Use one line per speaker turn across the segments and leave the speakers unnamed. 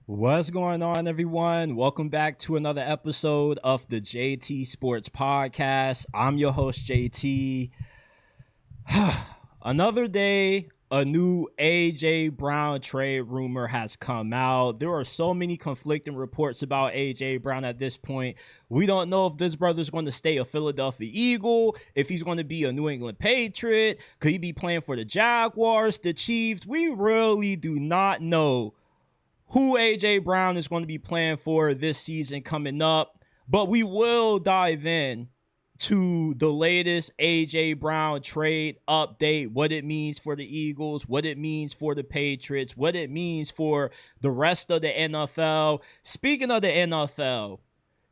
What's going on, everyone? Welcome back to another episode of the JT Sports Podcast. I'm your host, JT. Another day, a new A.J. Brown trade rumor has come out. There are so many conflicting reports about A.J. Brown at this point. We don't know if this brother's going to stay a Philadelphia Eagle, if he's going to be a New England Patriot. Could he be playing for the Jaguars, the Chiefs? We really do not know who A.J. Brown is going to be playing for this season coming up. But we will dive in to the latest A.J. Brown trade update, what it means for the Eagles, what it means for the Patriots, what it means for the rest of the NFL. Speaking of the NFL,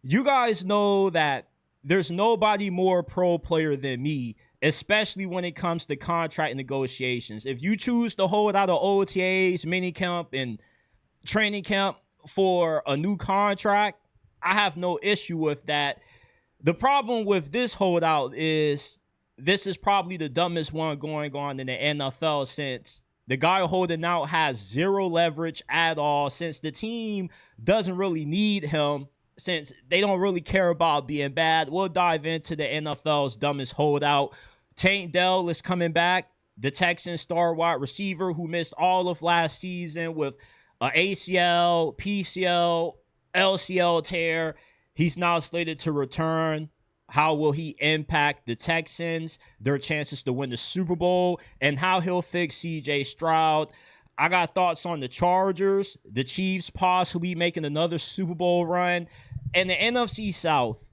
you guys know that there's nobody more pro player than me, especially when it comes to contract negotiations. If you choose to hold out of OTAs, minicamp, and training camp for a new contract, I have no issue with that. The problem with this holdout is this is probably the dumbest one going on in the NFL, since the guy holding out has zero leverage at all, since the team doesn't really need him, since they don't really care about being bad. We'll dive into the NFL's dumbest holdout. Tank Dell is coming back, the Texans star wide receiver who missed all of last season with ACL, PCL, LCL tear. He's now slated to return. How will he impact the Texans, their chances to win the Super Bowl, and how he'll fix CJ Stroud? I got thoughts on the Chargers, the Chiefs possibly making another Super Bowl run, and the NFC South,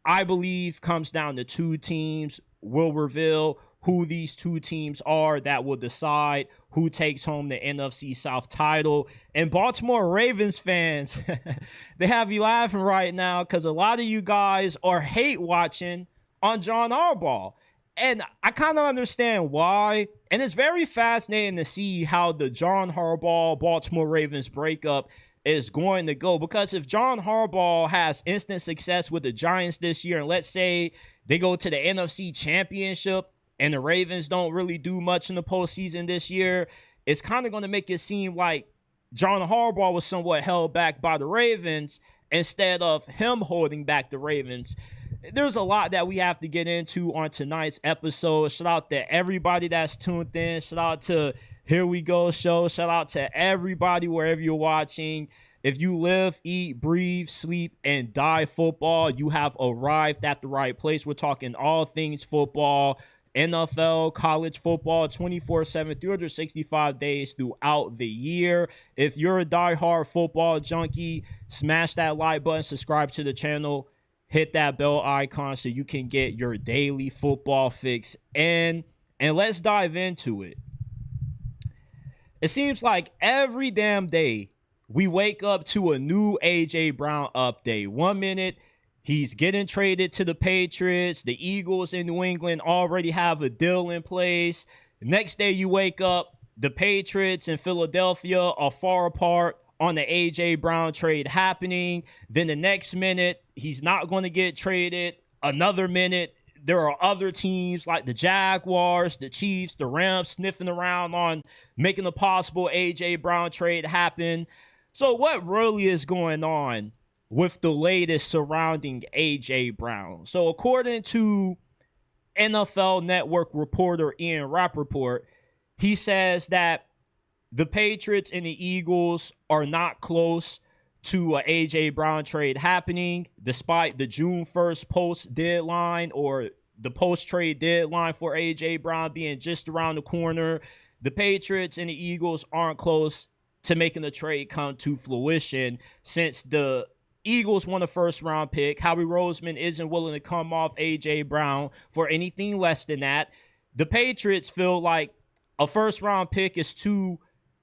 I believe, comes down to two teams. We'll reveal who these two teams are that will decide who takes home the NFC South title. And Baltimore Ravens fans, they have you laughing right now because a lot of you guys are hate watching on John Harbaugh. And I kind of understand why. And it's very fascinating to see how the John Harbaugh Baltimore Ravens breakup is going to go. Because if John Harbaugh has instant success with the Giants this year, and let's say they go to the NFC Championship, and the Ravens don't really do much in the postseason this year, it's kind of going to make it seem like John Harbaugh was somewhat held back by the Ravens instead of him holding back the Ravens. There's a lot that we have to get into on tonight's episode. Shout out to everybody that's tuned in. Shout out to Here We Go Show. Shout out to everybody wherever you're watching. If you live, eat, breathe, sleep, and die football, you have arrived at the right place. We're talking all things football, NFL, college football, 24/7, 365 days throughout the year. If you're a diehard football junkie, smash that like button, subscribe to the channel, hit that bell icon so you can get your daily football fix. And let's dive into it. It seems like every damn day we wake up to a new A.J. Brown update. 1 minute, he's getting traded to the Patriots. The Eagles in New England already have a deal in place. Next day you wake up, the Patriots and Philadelphia are far apart on the A.J. Brown trade happening. Then the next minute, he's not going to get traded. Another minute, there are other teams like the Jaguars, the Chiefs, the Rams sniffing around on making a possible A.J. Brown trade happen. So what really is going on with the latest surrounding A.J. Brown? So according to NFL Network reporter Ian Rappaport, he says that the Patriots and the Eagles are not close to a A.J. Brown trade happening, despite the June 1st post-deadline or the post-trade deadline for A.J. Brown being just around the corner. The Patriots and the Eagles aren't close to making the trade come to fruition, since the Eagles want a first-round pick. Howie Roseman isn't willing to come off A.J. Brown for anything less than that. The Patriots feel like a first-round pick is too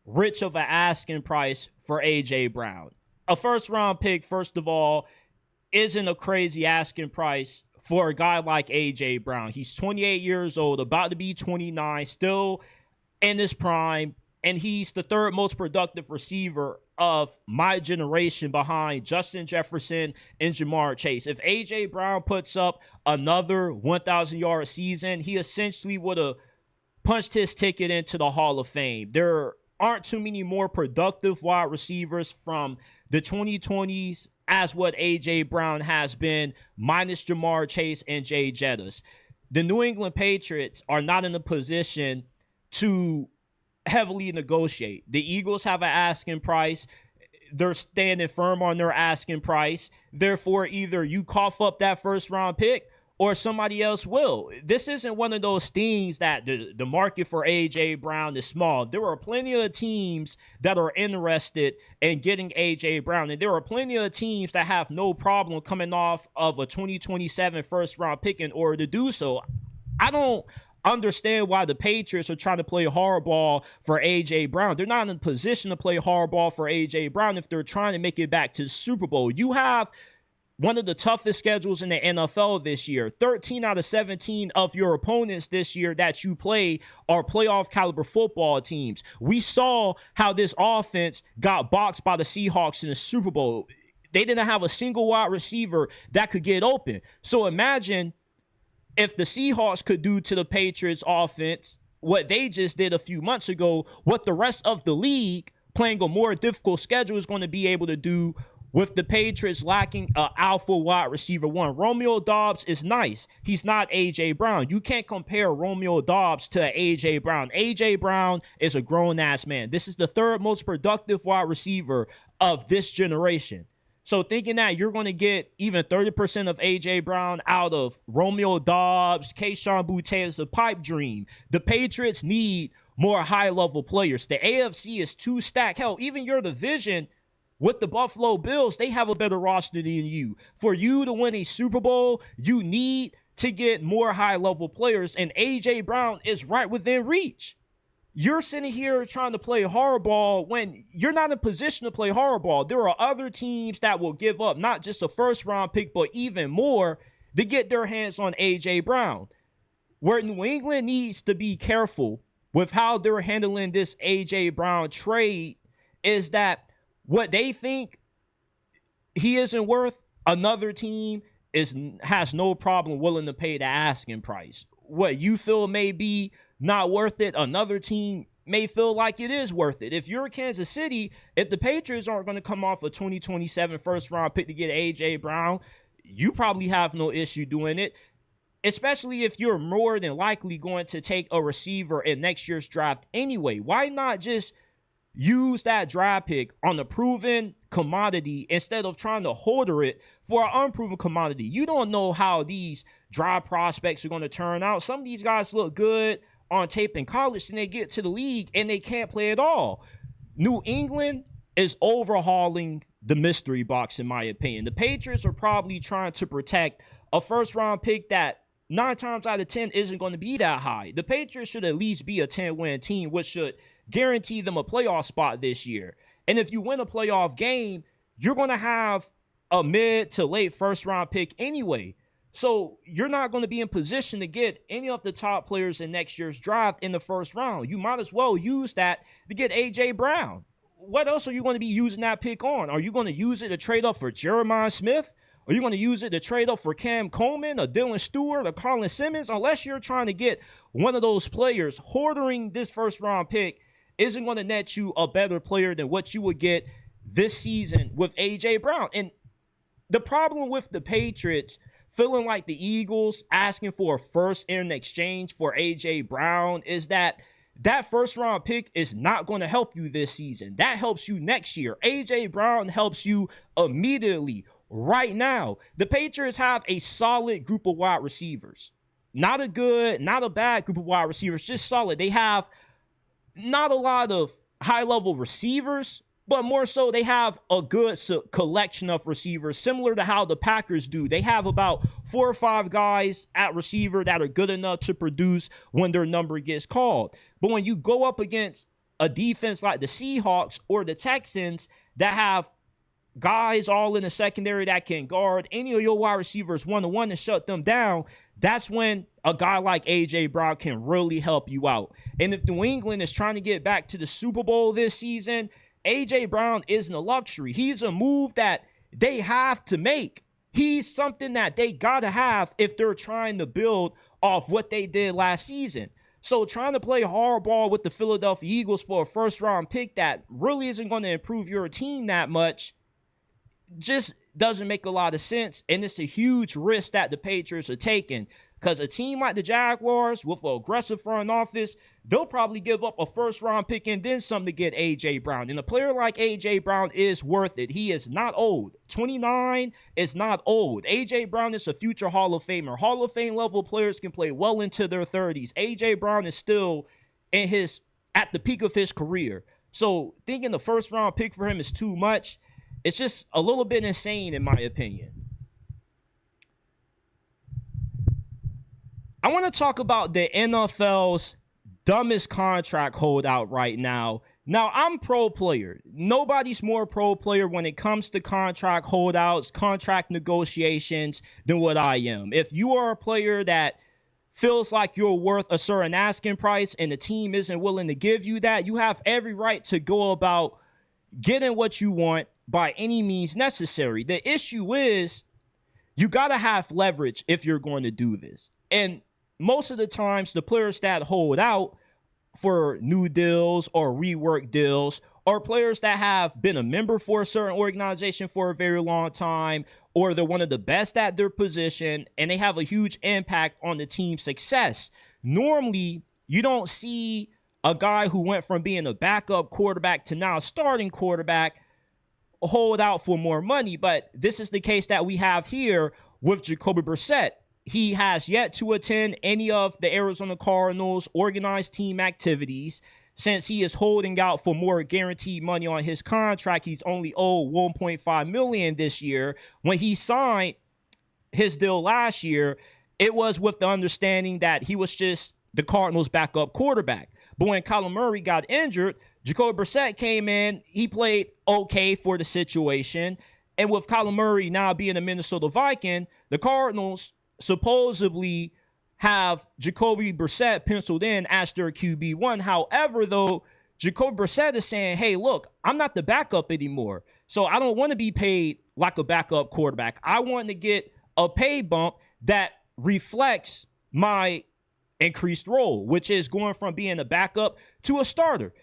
rich of an asking price for A.J. Brown. A first-round pick, first of all, isn't a crazy asking price for a guy like A.J. Brown. He's 28 years old, about to be 29, still in his prime, and he's the third most productive receiver of my generation behind Justin Jefferson and Jamar Chase. If A.J. Brown puts up another 1,000-yard season, he essentially would have punched his ticket into the Hall of Fame. There aren't too many more productive wide receivers from the 2020s as what A.J. Brown has been, minus Jamar Chase and Jay Jettis. The New England Patriots are not in a position to heavily negotiate. The Eagles have an asking price. They're standing firm on their asking price. Therefore, either you cough up that first round pick or somebody else will. This isn't one of those things that the market for A.J. Brown is small. There are plenty of teams that are interested in getting A.J. Brown, and there are plenty of teams that have no problem coming off of a 2027 first-round pick in order to do so. I don't understand why the Patriots are trying to play hardball for A.J. Brown. They're not in a position to play hardball for A.J. Brown if they're trying to make it back to the Super Bowl. You have one of the toughest schedules in the NFL this year. 13 out of 17 of your opponents this year that you play are playoff caliber football teams. We saw how this offense got boxed by the Seahawks in the Super Bowl. They didn't have a single wide receiver that could get open. So imagine if the Seahawks could do to the Patriots offense what they just did a few months ago, what the rest of the league playing a more difficult schedule is going to be able to do with the Patriots lacking an alpha wide receiver one. Romeo Doubs is nice. He's not A.J. Brown. You can't compare Romeo Doubs to A.J. Brown. A.J. Brown is a grown-ass man. This is the third most productive wide receiver of this generation. So thinking that you're going to get even 30% of A.J. Brown out of Romeo Doubs, Kayshon Boutte is a pipe dream. The Patriots need more high-level players. The AFC is too stacked. Hell, even your division with the Buffalo Bills, they have a better roster than you. For you to win a Super Bowl, you need to get more high-level players, and A.J. Brown is right within reach. You're sitting here trying to play hardball when you're not in position to play hardball. There are other teams that will give up not just a first-round pick, but even more to get their hands on A.J. Brown. Where New England needs to be careful with how they're handling this A.J. Brown trade is that what they think he isn't worth, another team has no problem willing to pay the asking price. What you feel may be not worth it, another team may feel like it is worth it. If you're Kansas City, if the Patriots aren't going to come off a 2027 first-round pick to get A.J. Brown, you probably have no issue doing it, especially if you're more than likely going to take a receiver in next year's draft anyway. Why not just use that draft pick on a proven commodity instead of trying to hoarder it for an unproven commodity? You don't know how these draft prospects are going to turn out. Some of these guys look good on tape in college and they get to the league and they can't play at all. New England is overhauling the mystery box, in my opinion. The Patriots are probably trying to protect a first-round pick that 9 times out of 10 isn't going to be that high. The Patriots should at least be a 10-win team, which should guarantee them a playoff spot this year. And if you win a playoff game, you're going to have a mid to late first-round pick anyway. So you're not going to be in position to get any of the top players in next year's draft in the first round. You might as well use that to get A.J. Brown. What else are you going to be using that pick on? Are you going to use it to trade up for Jeremiah Smith? Are you going to use it to trade up for Cam Coleman, or Dylan Stewart, or Colin Simmons? Unless you're trying to get one of those players, hoarding this first-round pick isn't going to net you a better player than what you would get this season with A.J. Brown. And the problem with the Patriots feeling like the Eagles asking for a first in exchange for A.J. Brown is that first-round pick is not going to help you this season. That helps you next year. A.J. Brown helps you immediately, right now. The Patriots have a solid group of wide receivers. Not a good, not a bad group of wide receivers, just solid. They have not a lot of high-level receivers, but more so they have a good collection of receivers, similar to how the Packers do. They have about 4 or 5 guys at receiver that are good enough to produce when their number gets called. But when you go up against a defense like the Seahawks or the Texans that have guys all in the secondary that can guard any of your wide receivers one-to-one and shut them down, that's when a guy like A.J. Brown can really help you out. And if New England is trying to get back to the Super Bowl this season, A.J. Brown isn't a luxury. He's a move that they have to make. He's something that they got to have if they're trying to build off what they did last season. So trying to play hardball with the Philadelphia Eagles for a first-round pick that really isn't going to improve your team that much just doesn't make a lot of sense, and it's a huge risk that the Patriots are taking, because a team like the Jaguars with an aggressive front office, they'll probably give up a first-round pick and then some to get A.J. Brown. And a player like A.J. Brown is worth it. He is not old. 29 is not old. A.J. Brown is a future Hall of Famer. Hall of Fame level players can play well into their 30s. A.J. Brown is still at the peak of his career. So thinking the first-round pick for him is too much, it's just a little bit insane in my opinion. I want to talk about the NFL's dumbest contract holdout right now. Now, I'm pro player. Nobody's more pro player when it comes to contract holdouts, contract negotiations than what I am. If you are a player that feels like you're worth a certain asking price and the team isn't willing to give you that, you have every right to go about getting what you want by any means necessary. The issue is you got to have leverage if you're going to do this. And most of the times, the players that hold out for new deals or rework deals are players that have been a member for a certain organization for a very long time, or they're one of the best at their position, and they have a huge impact on the team's success. Normally, you don't see a guy who went from being a backup quarterback to now a starting quarterback hold out for more money, but this is the case that we have here with Jacoby Brissett. He has yet to attend any of the Arizona Cardinals' organized team activities. Since he is holding out for more guaranteed money on his contract, he's only owed $1.5 million this year. When he signed his deal last year, it was with the understanding that he was just the Cardinals' backup quarterback. But when Kyler Murray got injured, Jacoby Brissett came in. He played okay for the situation. And with Kyler Murray now being a Minnesota Viking, the Cardinals supposedly have Jacoby Brissett penciled in as their QB1. However, though, Jacoby Brissett is saying, hey, look, I'm not the backup anymore. So I don't want to be paid like a backup quarterback. I want to get a pay bump that reflects my increased role, which is going from being a backup to a starter.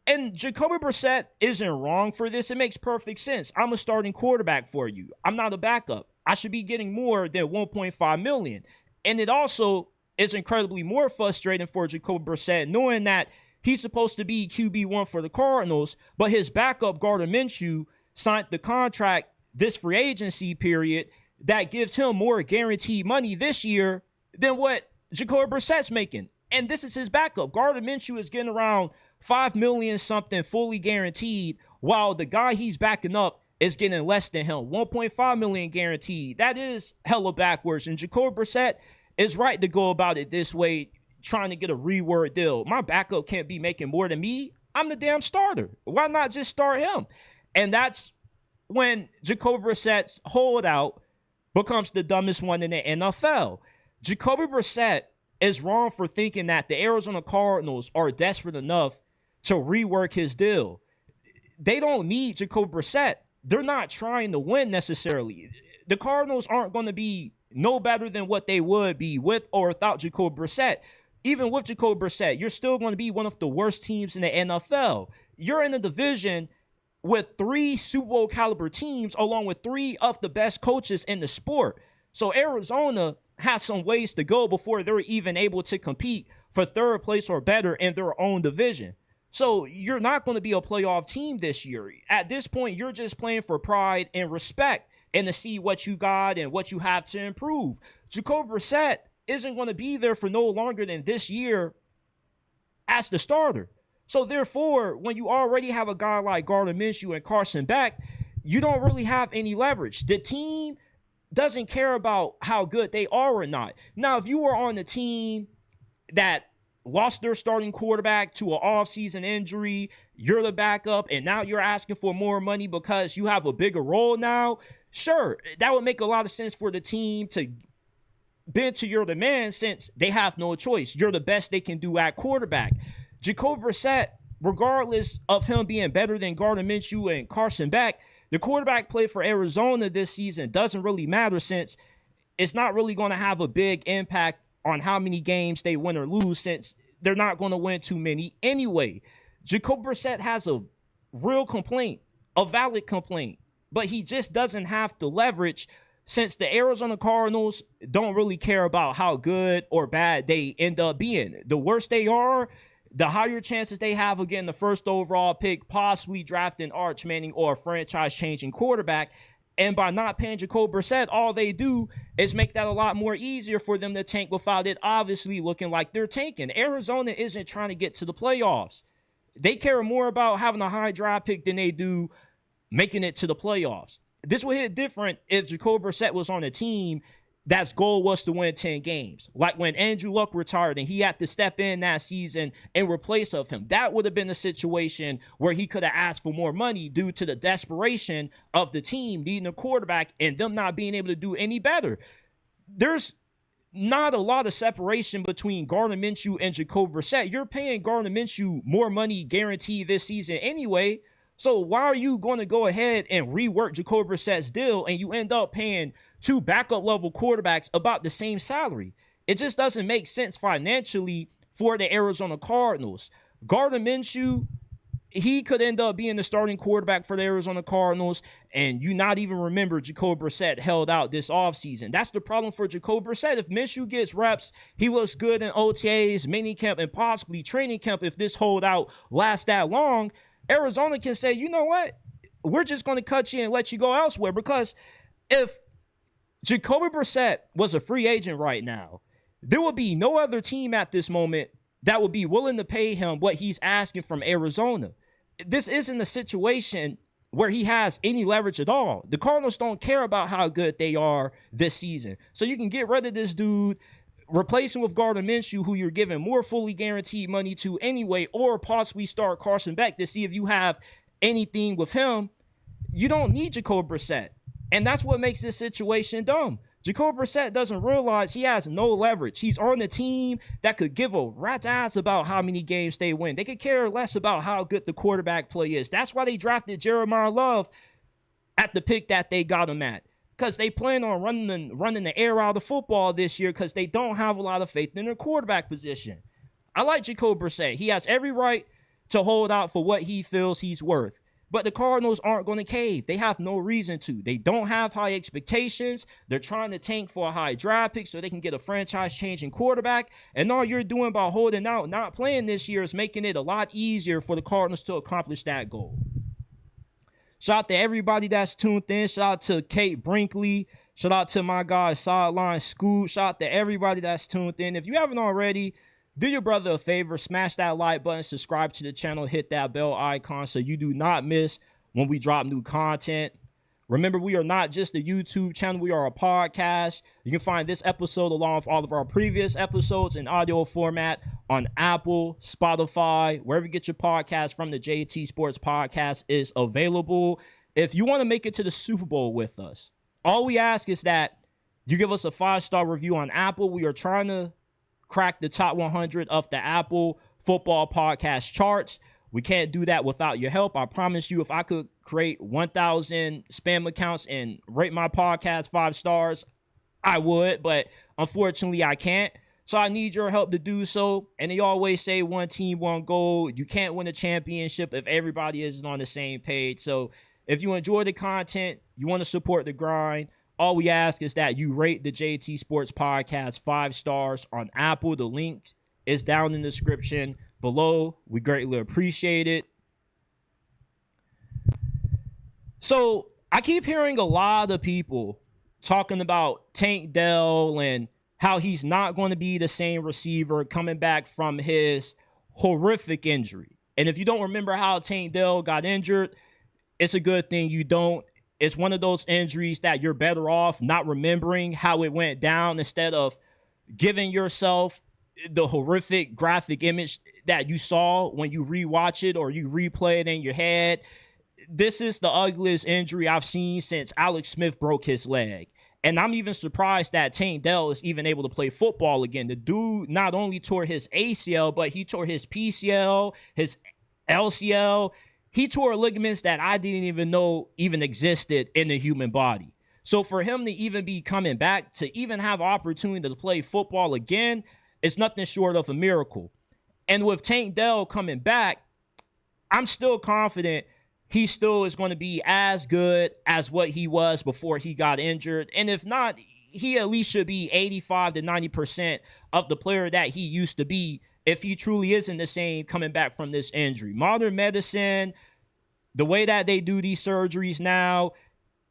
And Jacoby Brissett isn't wrong for this. It makes perfect sense. I'm a starting quarterback for you. I'm not a backup. I should be getting more than $1.5 million. And it also is incredibly more frustrating for Jacoby Brissett knowing that he's supposed to be QB1 for the Cardinals, but his backup, Gardner Minshew, signed the contract this free agency period that gives him more guaranteed money this year than what Jacoby Brissett's making. And this is his backup. Gardner Minshew is getting around $5 million something fully guaranteed, while the guy he's backing up is getting less than him, $1.5 million guaranteed. That is hella backwards. And Jacoby Brissett is right to go about it this way, trying to get a reword deal. My backup can't be making more than me. I'm the damn starter. Why not just start him? And that's when Jacoby Brissett's holdout becomes the dumbest one in the NFL. Jacoby Brissett is wrong for thinking that the Arizona Cardinals are desperate enough to rework his deal. They don't need Jacoby Brissett. They're not trying to win necessarily. The Cardinals aren't going to be no better than what they would be with or without Jacoby Brissett. Even with Jacoby Brissett, you're still going to be one of the worst teams in the NFL. You're in a division with 3 Super Bowl caliber teams, along with 3 of the best coaches in the sport. So Arizona has some ways to go before they're even able to compete for 3rd place or better in their own division. So you're not going to be a playoff team this year. At this point, you're just playing for pride and respect and to see what you got and what you have to improve. Jacoby Brissett isn't going to be there for no longer than this year as the starter. So therefore, when you already have a guy like Gardner Minshew and Carson Beck, you don't really have any leverage. The team doesn't care about how good they are or not. Now, if you were on the team that lost their starting quarterback to an offseason injury, you're the backup, and now you're asking for more money because you have a bigger role now, sure, that would make a lot of sense for the team to bend to your demand since they have no choice. You're the best they can do at quarterback. Jacoby Brissett, regardless of him being better than Gardner Minshew and Carson Beck, the quarterback play for Arizona this season doesn't really matter since it's not really going to have a big impact on how many games they win or lose, since they're not going to win too many anyway. Jacoby Brissett has a real complaint, a valid complaint, but he just doesn't have to leverage since the Arizona Cardinals don't really care about how good or bad they end up being. The worse they are, the higher chances they have of getting the first overall pick, possibly drafting Arch Manning or a franchise-changing quarterback. And by not paying Jacoby Brissett, all they do is make that a lot more easier for them to tank without it obviously looking like they're tanking. Arizona isn't trying to get to the playoffs. They care more about having a high draft pick than they do making it to the playoffs. This would hit different if Jacoby Brissett was on a team that's goal was to win 10 games. Like when Andrew Luck retired and he had to step in that season in replace of him. That would have been a situation where he could have asked for more money due to the desperation of the team needing a quarterback and them not being able to do any better. There's not a lot of separation between Gardner Minshew and Jacoby Brissett. You're paying Gardner Minshew more money guaranteed this season anyway. So why are you going to go ahead and rework Jacoby Brissett's deal and you end up paying two backup level quarterbacks about the same salary? It just doesn't make sense financially for the Arizona Cardinals. Gardner Minshew, he could end up being the starting quarterback for the Arizona Cardinals, and you not even remember Jacoby Brissett held out this offseason. That's the problem for Jacoby Brissett. If Minshew gets reps, he looks good in OTAs, minicamp, and possibly training camp. If this holdout lasts that long, Arizona can say, you know what? We're just going to cut you and let you go elsewhere. Because if Jacoby Brissett was a free agent right now, there would be no other team at this moment that would be willing to pay him what he's asking from Arizona. This isn't a situation where he has any leverage at all. The Cardinals don't care about how good they are this season. So you can get rid of this dude, replace him with Gardner Minshew, who you're giving more fully guaranteed money to anyway, or possibly start Carson Beck to see if you have anything with him. You don't need Jacoby Brissett. And that's what makes this situation dumb. Jacoby Brissett doesn't realize he has no leverage. He's on the team that could give a rat's ass about how many games they win. They could care less about how good the quarterback play is. That's why they drafted Jeremiah Love at the pick that they got him at. Because they plan on running the air out of football this year because they don't have a lot of faith in their quarterback position. I like Jacoby Brissett. He has every right to hold out for what he feels he's worth. But the Cardinals aren't going to cave. They have no reason to. They don't have high expectations. They're trying to tank for a high draft pick so they can get a franchise-changing quarterback. And all you're doing by holding out, not playing this year, is making it a lot easier for the Cardinals to accomplish that goal. Shout out to everybody that's tuned in. Shout out to Kate Brinkley. Shout out to my guy, Sideline Scoop. Shout out to everybody that's tuned in. If you haven't already, do your brother a favor, smash that like button, subscribe to the channel, hit that bell icon so you do not miss when we drop new content. Remember, we are not just a YouTube channel, we are a podcast. You can find this episode along with all of our previous episodes in audio format on Apple, Spotify, wherever you get your podcast from. The JT Sports Podcast is available. If you want to make it to the Super Bowl with us, all we ask is that you give us a 5-star review on Apple. We are trying to crack the top 100 of the Apple Football Podcast charts. We can't do that without your help. I promise you, if I could create 1,000 spam accounts and rate my podcast 5 stars, I would, but unfortunately I can't. So I need your help to do so. And they always say one team, one goal. You can't win a championship if everybody isn't on the same page. So if you enjoy the content, you want to support the grind, all we ask is that you rate the JT Sports Podcast 5 stars on Apple. The link is down in the description below. We greatly appreciate it. So I keep hearing a lot of people talking about Tank Dell and how he's not going to be the same receiver coming back from his horrific injury. And if you don't remember how Tank Dell got injured, it's a good thing you don't. It's one of those injuries that you're better off not remembering how it went down instead of giving yourself the horrific graphic image that you saw when you rewatch it or you replay it in your head. This is the ugliest injury I've seen since Alex Smith broke his leg. And I'm even surprised that Tank Dell is even able to play football again. The dude not only tore his ACL, but he tore his PCL, his LCL. He tore ligaments that I didn't even know even existed in the human body. So for him to even be coming back, to even have opportunity to play football again, it's nothing short of a miracle. And with Tank Dell coming back, I'm still confident he still is going to be as good as what he was before he got injured. And if not, he at least should be 85 to 90% of the player that he used to be if he truly isn't the same coming back from this injury. Modern medicine, the way that they do these surgeries now,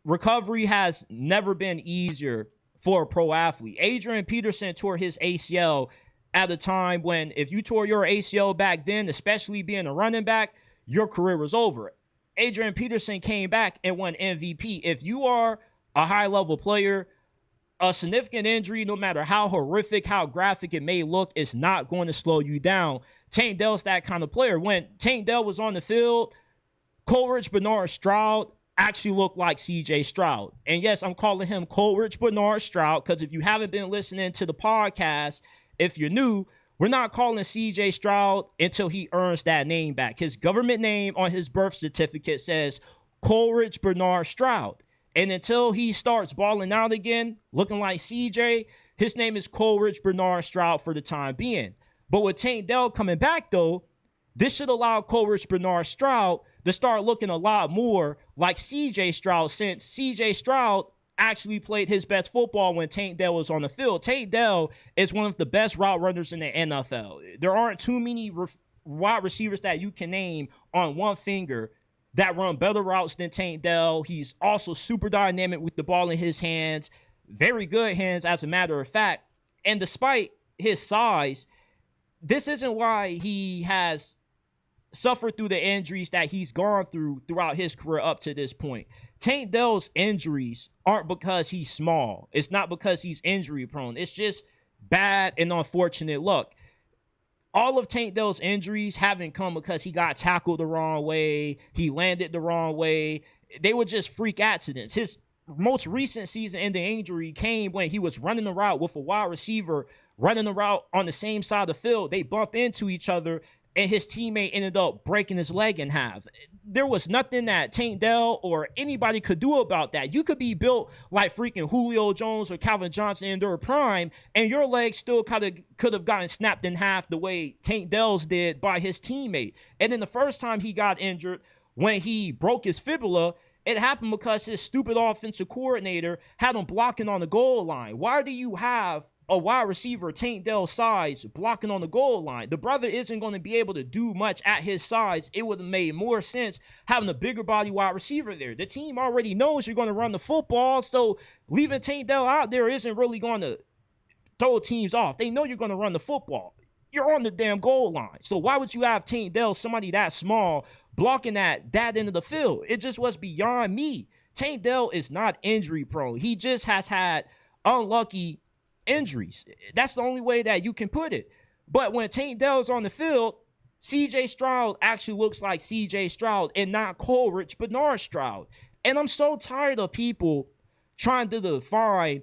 recovery has never been easier for a pro athlete. Adrian Peterson tore his ACL at a time when if you tore your ACL back then, especially being a running back, your career was over. Adrian Peterson came back and won MVP. If you are a high-level player, a significant injury, no matter how horrific, how graphic it may look, is not going to slow you down. Tank Dell's that kind of player. When Tank Dell was on the field, Coleridge Bernard Stroud actually looked like CJ Stroud. And yes, I'm calling him Coleridge Bernard Stroud because if you haven't been listening to the podcast, if you're new, we're not calling CJ Stroud until he earns that name back. His government name on his birth certificate says Coleridge Bernard Stroud. And until he starts balling out again, looking like CJ, his name is Coleridge Bernard Stroud for the time being. But with Tank Dell coming back, though, this should allow Coleridge Bernard Stroud to start looking a lot more like CJ Stroud, since CJ Stroud actually played his best football when Tank Dell was on the field. Tank Dell is one of the best route runners in the NFL. There aren't too many wide receivers that you can name on one finger that run better routes than Tank Dell. He's also super dynamic with the ball in his hands. Very good hands, as a matter of fact. And despite his size, this isn't why he has suffered through the injuries that he's gone through throughout his career up to this point. Tank Dell's injuries aren't because he's small. It's not because he's injury prone. It's just bad and unfortunate luck. All of Tank Dell's injuries haven't come because he got tackled the wrong way, he landed the wrong way. They were just freak accidents. His most recent season-ending injury came when he was running the route with a wide receiver running the route on the same side of the field. They bump into each other, and his teammate ended up breaking his leg in half. There was nothing that Tank Dell or anybody could do about that. You could be built like freaking Julio Jones or Calvin Johnson in their prime, and your leg still could have gotten snapped in half the way Tank Dell's did by his teammate. And then the first time he got injured, when he broke his fibula, it happened because his stupid offensive coordinator had him blocking on the goal line. Why do you have a wide receiver Tank Dell's size blocking on the goal line? The brother isn't going to be able to do much at his size. It would have made more sense having a bigger body wide receiver there. The team already knows you're going to run the football, so leaving Tank Dell out there isn't really going to throw teams off. They know you're going to run the football. You're on the damn goal line. So why would you have Tank Dell, somebody that small, blocking at that end of the field? It just was beyond me. Tank Dell is not injury prone. He just has had unlucky injuries. That's the only way that you can put it. But when Tank Dell's on the field, CJ Stroud actually looks like CJ Stroud and not Coleridge Bernard Stroud. And I'm so tired of people trying to define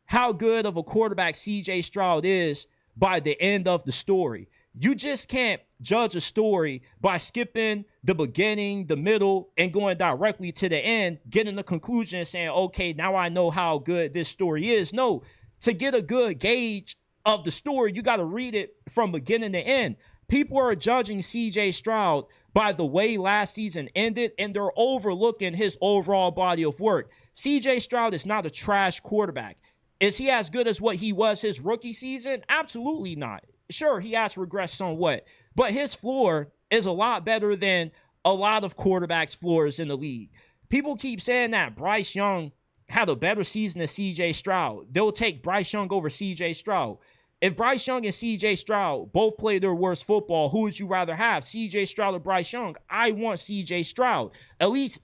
how good of a quarterback CJ Stroud is by the end of the story. You just can't judge a story by skipping the beginning, the middle, and going directly to the end, getting the conclusion and saying, okay, now I know how good this story is. No, to get a good gauge of the story, you got to read it from beginning to end. People are judging CJ Stroud by the way last season ended, and they're overlooking his overall body of work. CJ Stroud is not a trash quarterback. Is he as good as what he was his rookie season? Absolutely not. Sure, he has regressed somewhat, but his floor is a lot better than a lot of quarterbacks' floors in the league. People keep saying that Bryce Young had a better season than CJ Stroud. They'll take Bryce Young over CJ Stroud. If Bryce Young and CJ Stroud both play their worst football, who would you rather have, CJ Stroud or Bryce Young? I want CJ Stroud. At least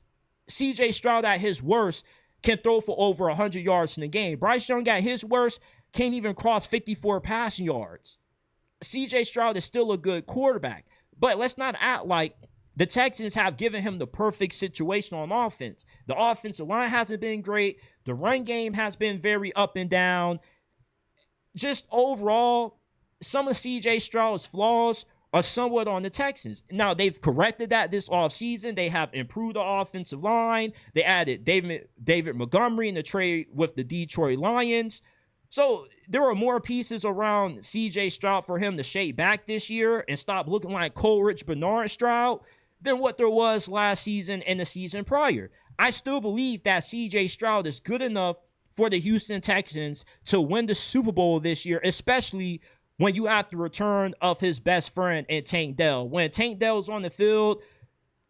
CJ Stroud at his worst can throw for over 100 yards in the game. Bryce Young at his worst can't even cross 54 passing yards. CJ Stroud is still a good quarterback, but let's not act like the Texans have given him the perfect situation on offense. The offensive line hasn't been great. The run game has been very up and down. Just overall, some of CJ Stroud's flaws are somewhat on the Texans. Now, they've corrected that this offseason. They have improved the offensive line. They added David Montgomery in the trade with the Detroit Lions. So there are more pieces around CJ Stroud for him to shape back this year and stop looking like Coleridge Bernard Stroud than what there was last season and the season prior. I still believe that CJ Stroud is good enough for the Houston Texans to win the Super Bowl this year, especially when you have the return of his best friend in Tank Dell. When Tank Dell is on the field,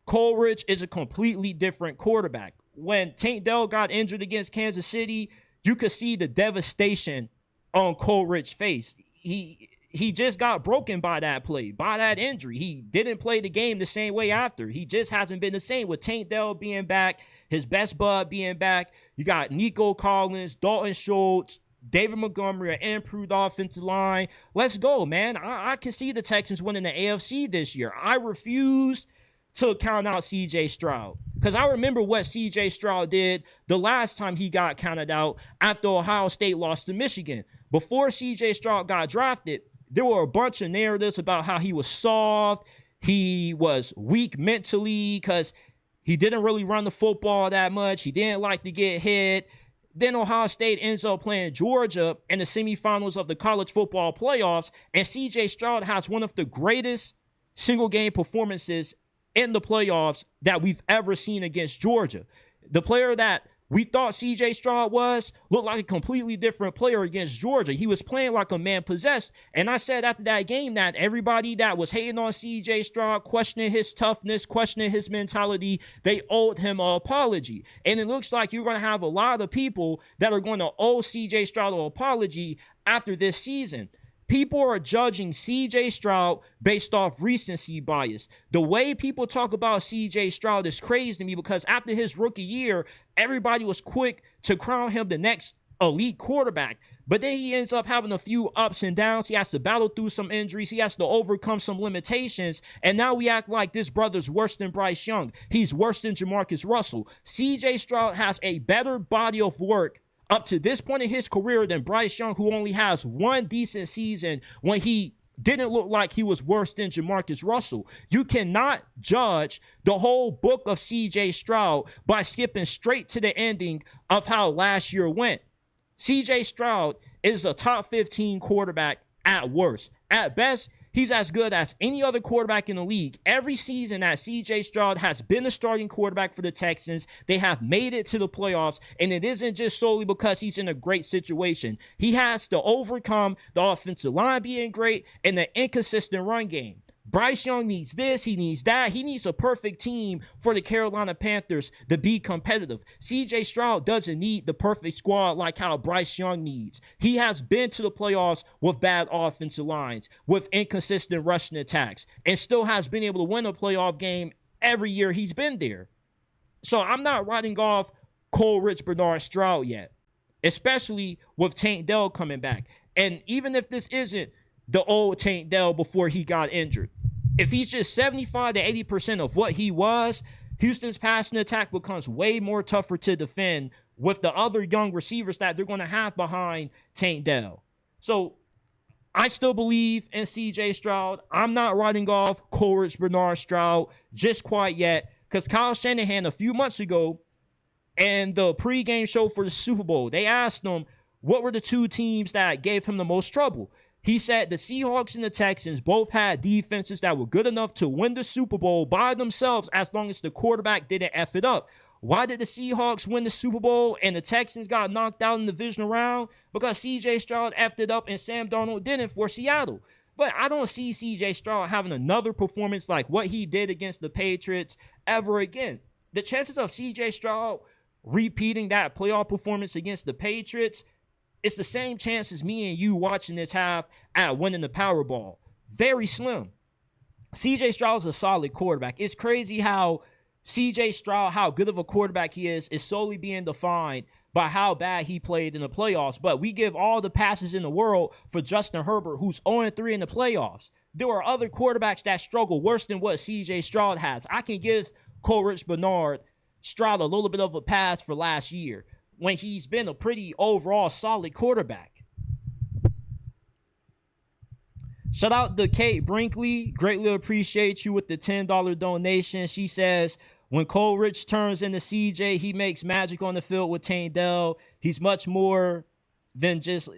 Coleridge is a completely different quarterback. When Tank Dell got injured against Kansas City, you could see the devastation on Coleridge's face. He just got broken by that play, by that injury. He didn't play the game the same way after. He just hasn't been the same with Tank Dell being back, his best bud being back. You got Nico Collins, Dalton Schultz, David Montgomery, an improved offensive line. Let's go, man. I can see the Texans winning the AFC this year. I refuse to count out CJ Stroud, because I remember what CJ Stroud did the last time he got counted out after Ohio State lost to Michigan. Before CJ Stroud got drafted, there were a bunch of narratives about how he was soft, he was weak mentally because he didn't really run the football that much, he didn't like to get hit. Then Ohio State ends up playing Georgia in the semifinals of the college football playoffs, and CJ Stroud has one of the greatest single game performances in the playoffs that we've ever seen against Georgia. The player that we thought CJ Stroud was looked like a completely different player against Georgia. He was playing like a man possessed. And I said after that game that everybody that was hating on CJ Stroud, questioning his toughness, questioning his mentality, they owed him an apology. And it looks like you're going to have a lot of people that are going to owe CJ Stroud an apology after this season. People are judging CJ Stroud based off recency bias. The way people talk about CJ Stroud is crazy to me, because after his rookie year, everybody was quick to crown him the next elite quarterback. But then he ends up having a few ups and downs. He has to battle through some injuries. He has to overcome some limitations. And now we act like this brother's worse than Bryce Young. He's worse than Jamarcus Russell. CJ Stroud has a better body of work up to this point in his career than Bryce Young, who only has one decent season when he didn't look like he was worse than Jamarcus Russell. You cannot judge the whole book of CJ Stroud by skipping straight to the ending of how last year went. CJ Stroud is a top 15 quarterback at worst. At best, he's as good as any other quarterback in the league. Every season that CJ Stroud has been the starting quarterback for the Texans, they have made it to the playoffs, and it isn't just solely because he's in a great situation. He has to overcome the offensive line being great and the inconsistent run game. Bryce Young needs this, he needs that. He needs a perfect team for the Carolina Panthers to be competitive. CJ Stroud doesn't need the perfect squad like how Bryce Young needs. He has been to the playoffs with bad offensive lines, with inconsistent rushing attacks, and still has been able to win a playoff game every year he's been there. So I'm not writing off Coleridge Bernard Stroud yet, especially with Tank Dell coming back. And even if this isn't the old Tank Dell before he got injured, if he's just 75 to 80% of what he was, Houston's passing attack becomes way more tougher to defend with the other young receivers that they're going to have behind Tank Dell. So I still believe in CJ Stroud. I'm not writing off Coleridge Bernard Stroud just quite yet, because Kyle Shanahan a few months ago in the pregame show for the Super Bowl, they asked him what were the two teams that gave him the most trouble. He said the Seahawks and the Texans both had defenses that were good enough to win the Super Bowl by themselves as long as the quarterback didn't F it up. Why did the Seahawks win the Super Bowl and the Texans got knocked out in the divisional round? Because CJ Stroud F'd it up and Sam Darnold didn't for Seattle. But I don't see CJ Stroud having another performance like what he did against the Patriots ever again. The chances of CJ Stroud repeating that playoff performance against the Patriots, it's the same chance as me and you watching this have at winning the Powerball. Very slim. CJ Stroud is a solid quarterback. It's crazy how CJ Stroud, how good of a quarterback he is solely being defined by how bad he played in the playoffs. But we give all the passes in the world for Justin Herbert, who's 0-3 in the playoffs. There are other quarterbacks that struggle worse than what CJ Stroud has. I can give Coleridge Bernard Stroud a little bit of a pass for last year, when he's been a pretty overall solid quarterback. Shout out to Kate Brinkley. Greatly appreciate you with the $10 donation. She says, when Coleridge turns into CJ, he makes magic on the field with Tank Dell. He's much more than just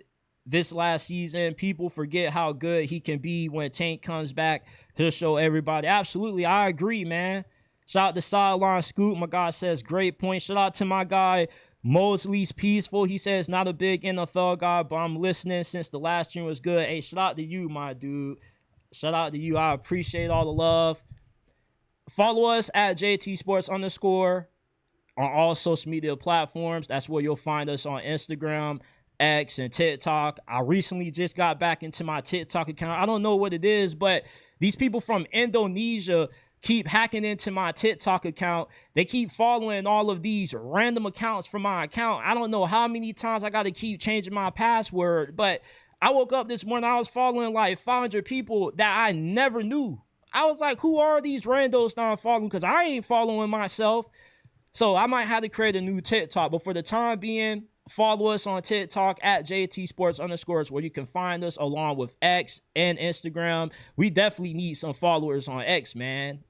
this last season. People forget how good he can be when Tank comes back. He'll show everybody. Absolutely, I agree, man. Shout out to Sideline Scoop. My guy says, great point. Shout out to my guy, Mosley's Peaceful. He says, not a big NFL guy, but I'm listening since the last stream was good. Hey, shout out to you, my dude. Shout out to you. I appreciate all the love. Follow us at JT Sports _ on all social media platforms. That's where you'll find us on Instagram, X, and TikTok. I recently just got back into my TikTok account. I don't know what it is, but these people from Indonesia keep hacking into my TikTok account. They keep following all of these random accounts from my account. I don't know how many times I got to keep changing my password, but I woke up this morning, I was following like 500 people that I never knew. I was like, who are these randos that I'm following? Because I ain't following myself. So I might have to create a new TikTok. But for the time being, follow us on TikTok at JT Sports _ where you can find us along with X and Instagram. We definitely need some followers on X, man.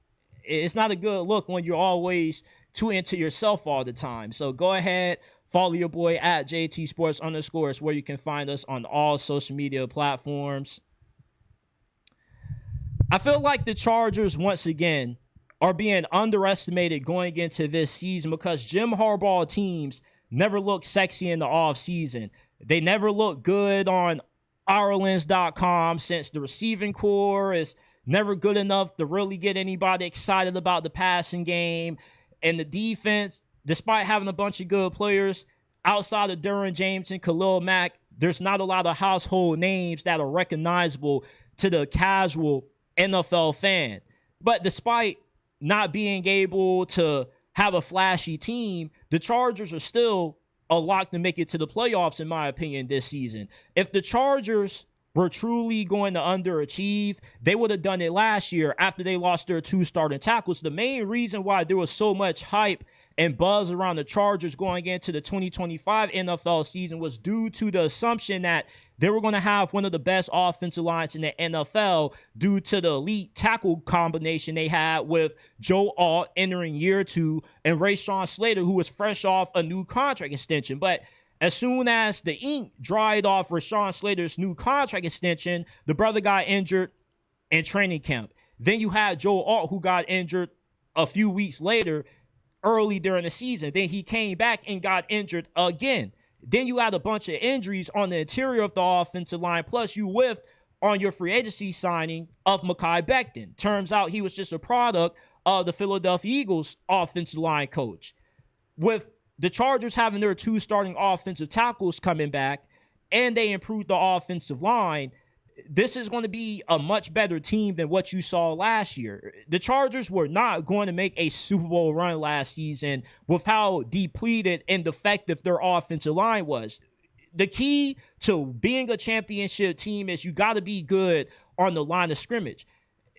It's not a good look when you're always too into yourself all the time. So go ahead, follow your boy at JT Sports _ where you can find us on all social media platforms. I feel like the Chargers, once again, are being underestimated going into this season because Jim Harbaugh teams never look sexy in the offseason. They never look good on Irelands.com since the receiving core is never good enough to really get anybody excited about the passing game. And the defense, despite having a bunch of good players, outside of Derwin James and Khalil Mack, there's not a lot of household names that are recognizable to the casual NFL fan. But despite not being able to have a flashy team, the Chargers are still a lock to make it to the playoffs, in my opinion, this season. If the Chargers were truly going to underachieve, they would have done it last year after they lost their 2 starting tackles. The main reason why there was so much hype and buzz around the Chargers going into the 2025 NFL season was due to the assumption that they were going to have one of the best offensive lines in the NFL due to the elite tackle combination they had with Joe Alt entering year 2 and Rashawn Slater, who was fresh off a new contract extension. But as soon as the ink dried off Rashawn Slater's new contract extension, the brother got injured in training camp. Then you had Joe Alt, who got injured a few weeks later, early during the season. Then he came back and got injured again. Then you had a bunch of injuries on the interior of the offensive line. Plus, you whiffed on your free agency signing of Mekhi Becton. Turns out he was just a product of the Philadelphia Eagles offensive line coach. With the Chargers having their 2 starting offensive tackles coming back, and they improved the offensive line, this is going to be a much better team than what you saw last year. The Chargers were not going to make a Super Bowl run last season with how depleted and defective their offensive line was. The key to being a championship team is you got to be good on the line of scrimmage.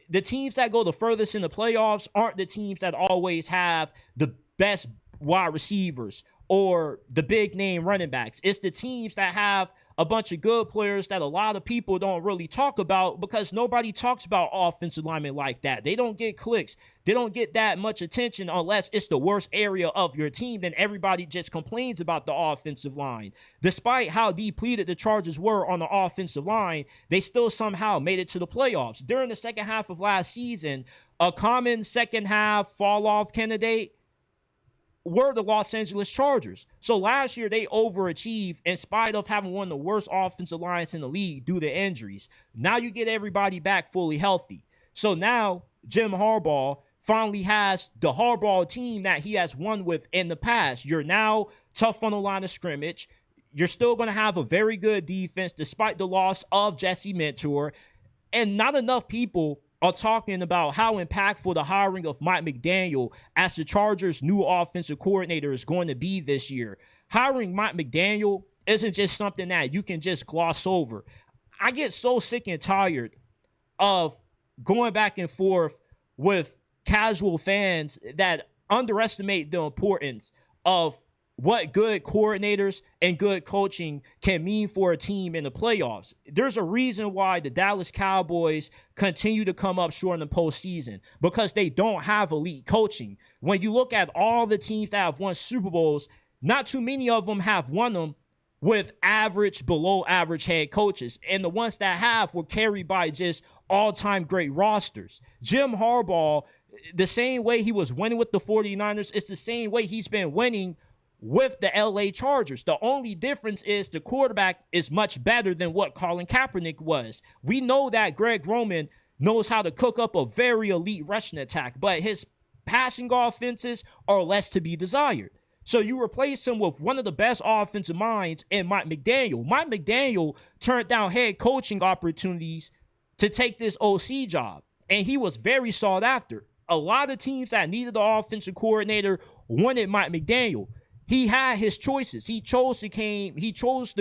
The teams that go the furthest in the playoffs aren't the teams that always have the best wide receivers or the big name running backs. It's the teams that have a bunch of good players that a lot of people don't really talk about because nobody talks about offensive linemen like that. They don't get clicks. They don't get that much attention unless it's the worst area of your team. Then everybody just complains about the offensive line. Despite how depleted the Chargers were on the offensive line, they still somehow made it to the playoffs. During the second half of last season, a common second half fall-off candidate were the Los Angeles Chargers. So last year, they overachieved in spite of having one of the worst offensive lines in the league due to injuries. Now you get everybody back fully healthy. So now Jim Harbaugh finally has the Harbaugh team that he has won with in the past. You're now tough on the line of scrimmage. You're still going to have a very good defense despite the loss of Jesse Mentor. And not enough people are talking about how impactful the hiring of Mike McDaniel as the Chargers' new offensive coordinator is going to be this year. Hiring Mike McDaniel isn't just something that you can just gloss over. I get so sick and tired of going back and forth with casual fans that underestimate the importance of what good coordinators and good coaching can mean for a team in the playoffs. There's a reason why the Dallas Cowboys continue to come up short in the postseason, because they don't have elite coaching. When you look at all the teams that have won Super Bowls, not too many of them have won them with average, below average head coaches. And the ones that have were carried by just all-time great rosters. Jim Harbaugh, the same way he was winning with the 49ers, it's the same way he's been winning with the LA Chargers. The only difference is the quarterback is much better than what Colin Kaepernick was. We know that Greg Roman knows how to cook up a very elite rushing attack, but his passing offenses are less to be desired. So you replace him with one of the best offensive minds in Mike McDaniel. Mike McDaniel turned down head coaching opportunities to take this OC job, and he was very sought after. A lot of teams that needed the offensive coordinator wanted Mike McDaniel. He had his choices. He chose to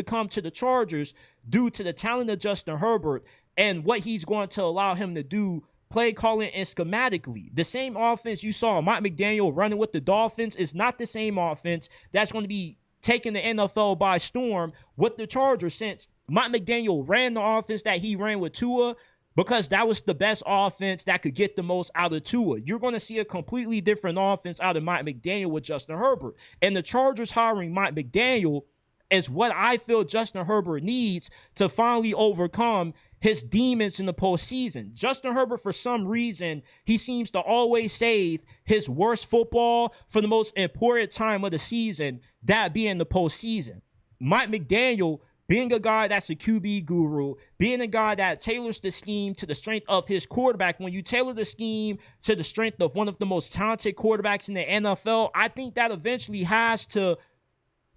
come to the Chargers due to the talent of Justin Herbert and what he's going to allow him to do play calling and schematically. The same offense you saw Mike McDaniel running with the Dolphins is not the same offense that's going to be taking the NFL by storm with the Chargers, since Mike McDaniel ran the offense that he ran with Tua because that was the best offense that could get the most out of Tua. You're going to see a completely different offense out of Mike McDaniel with Justin Herbert. And the Chargers hiring Mike McDaniel is what I feel Justin Herbert needs to finally overcome his demons in the postseason. Justin Herbert, for some reason, he seems to always save his worst football for the most important time of the season, that being the postseason. Mike McDaniel, being a guy that's a QB guru, being a guy that tailors the scheme to the strength of his quarterback. When you tailor the scheme to the strength of one of the most talented quarterbacks in the NFL, I think that eventually has to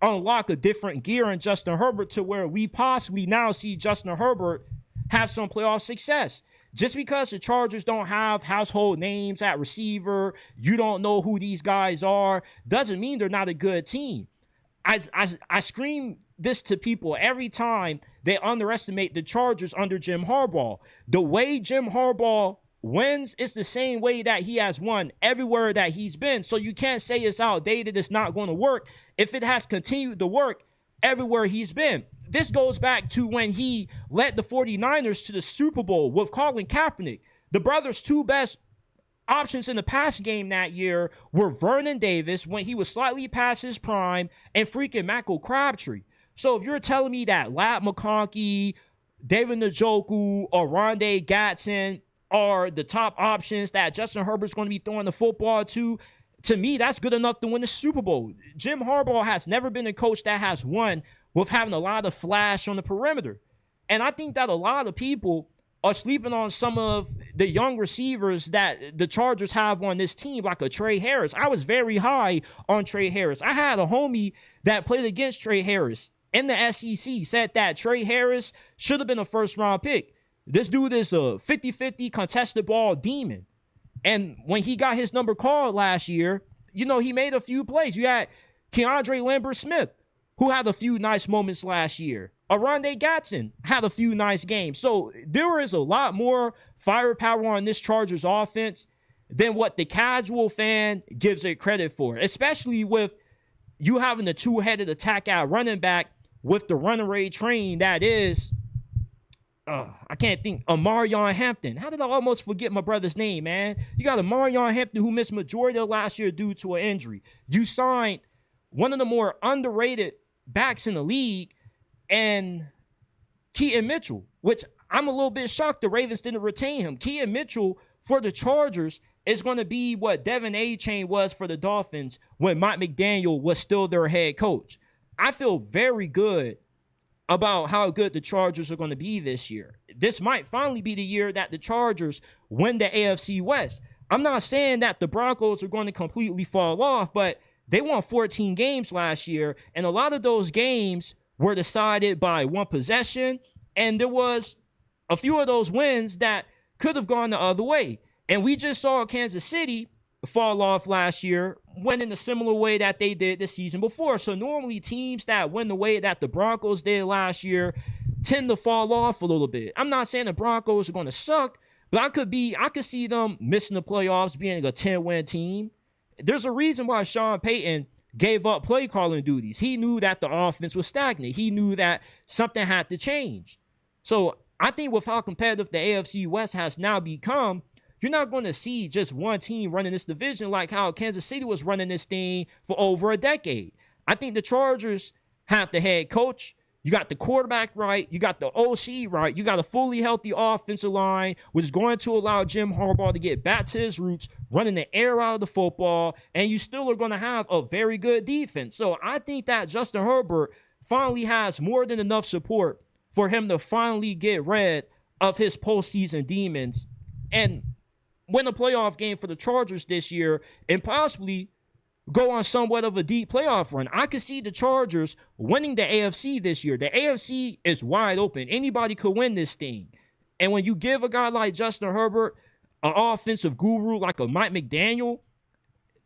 unlock a different gear in Justin Herbert to where we possibly now see Justin Herbert have some playoff success. Just because the Chargers don't have household names at receiver, you don't know who these guys are, doesn't mean they're not a good team. I scream this to people every time they underestimate the Chargers under Jim Harbaugh. The way Jim Harbaugh wins is the same way that he has won everywhere that he's been. So you can't say it's outdated, it's not going to work, if it has continued to work everywhere he's been. This goes back to when he led the 49ers to the Super Bowl with Colin Kaepernick. The brothers' two best options in the pass game that year were Vernon Davis, when he was slightly past his prime, and freaking Michael Crabtree. So if you're telling me that Lat McConkey, David Njoku, or Rondé Gatson are the top options that Justin Herbert's going to be throwing the football to me, that's good enough to win the Super Bowl. Jim Harbaugh has never been a coach that has won with having a lot of flash on the perimeter. And I think that a lot of people are sleeping on some of the young receivers that the Chargers have on this team, like a Trey Harris. I was very high on Trey Harris. I had a homie that played against Trey Harris in the SEC, said that Trey Harris should have been a first-round pick. This dude is a 50-50 contested ball demon. And when he got his number called last year, you know, he made a few plays. You had Keandre Lambert-Smith, who had a few nice moments last year. Rondé Gatson had a few nice games. So there is a lot more firepower on this Chargers offense than what the casual fan gives it credit for, especially with you having the two-headed attack at running back with the runaway train that is, I can't think, Omarion Hampton. How did I almost forget my brother's name, man? You got Omarion Hampton, who missed majority of last year due to an injury. You signed one of the more underrated backs in the league, and Keaton Mitchell, which I'm a little bit shocked the Ravens didn't retain him. Keaton Mitchell for the Chargers is going to be what Devin A-Chain was for the Dolphins when Mike McDaniel was still their head coach. I feel very good about how good the Chargers are going to be this year. This might finally be the year that the Chargers win the AFC West. I'm not saying that the Broncos are going to completely fall off, but they won 14 games last year, and a lot of those games were decided by one possession, and there was a few of those wins that could have gone the other way. And we just saw Kansas City fall off last year, went in a similar way that they did the season before. So normally teams that win the way that the Broncos did last year tend to fall off a little bit. I'm not saying the Broncos are going to suck, but I could see them missing the playoffs, being a 10-win team. There's a reason why Sean Payton gave up play calling duties. He knew that the offense was stagnant. He knew that something had to change. So I think with how competitive the AFC West has now become, you're not going to see just one team running this division like how Kansas City was running this thing for over a decade. I think the Chargers have the head coach, you got the quarterback right, you got the OC right, you got a fully healthy offensive line, which is going to allow Jim Harbaugh to get back to his roots, running the air out of the football, and you still are going to have a very good defense. So I think that Justin Herbert finally has more than enough support for him to finally get rid of his postseason demons and win a playoff game for the Chargers this year and possibly go on somewhat of a deep playoff run. I could see the Chargers winning the AFC this year. The AFC is wide open. Anybody could win this thing. And when you give a guy like Justin Herbert an offensive guru like a Mike McDaniel,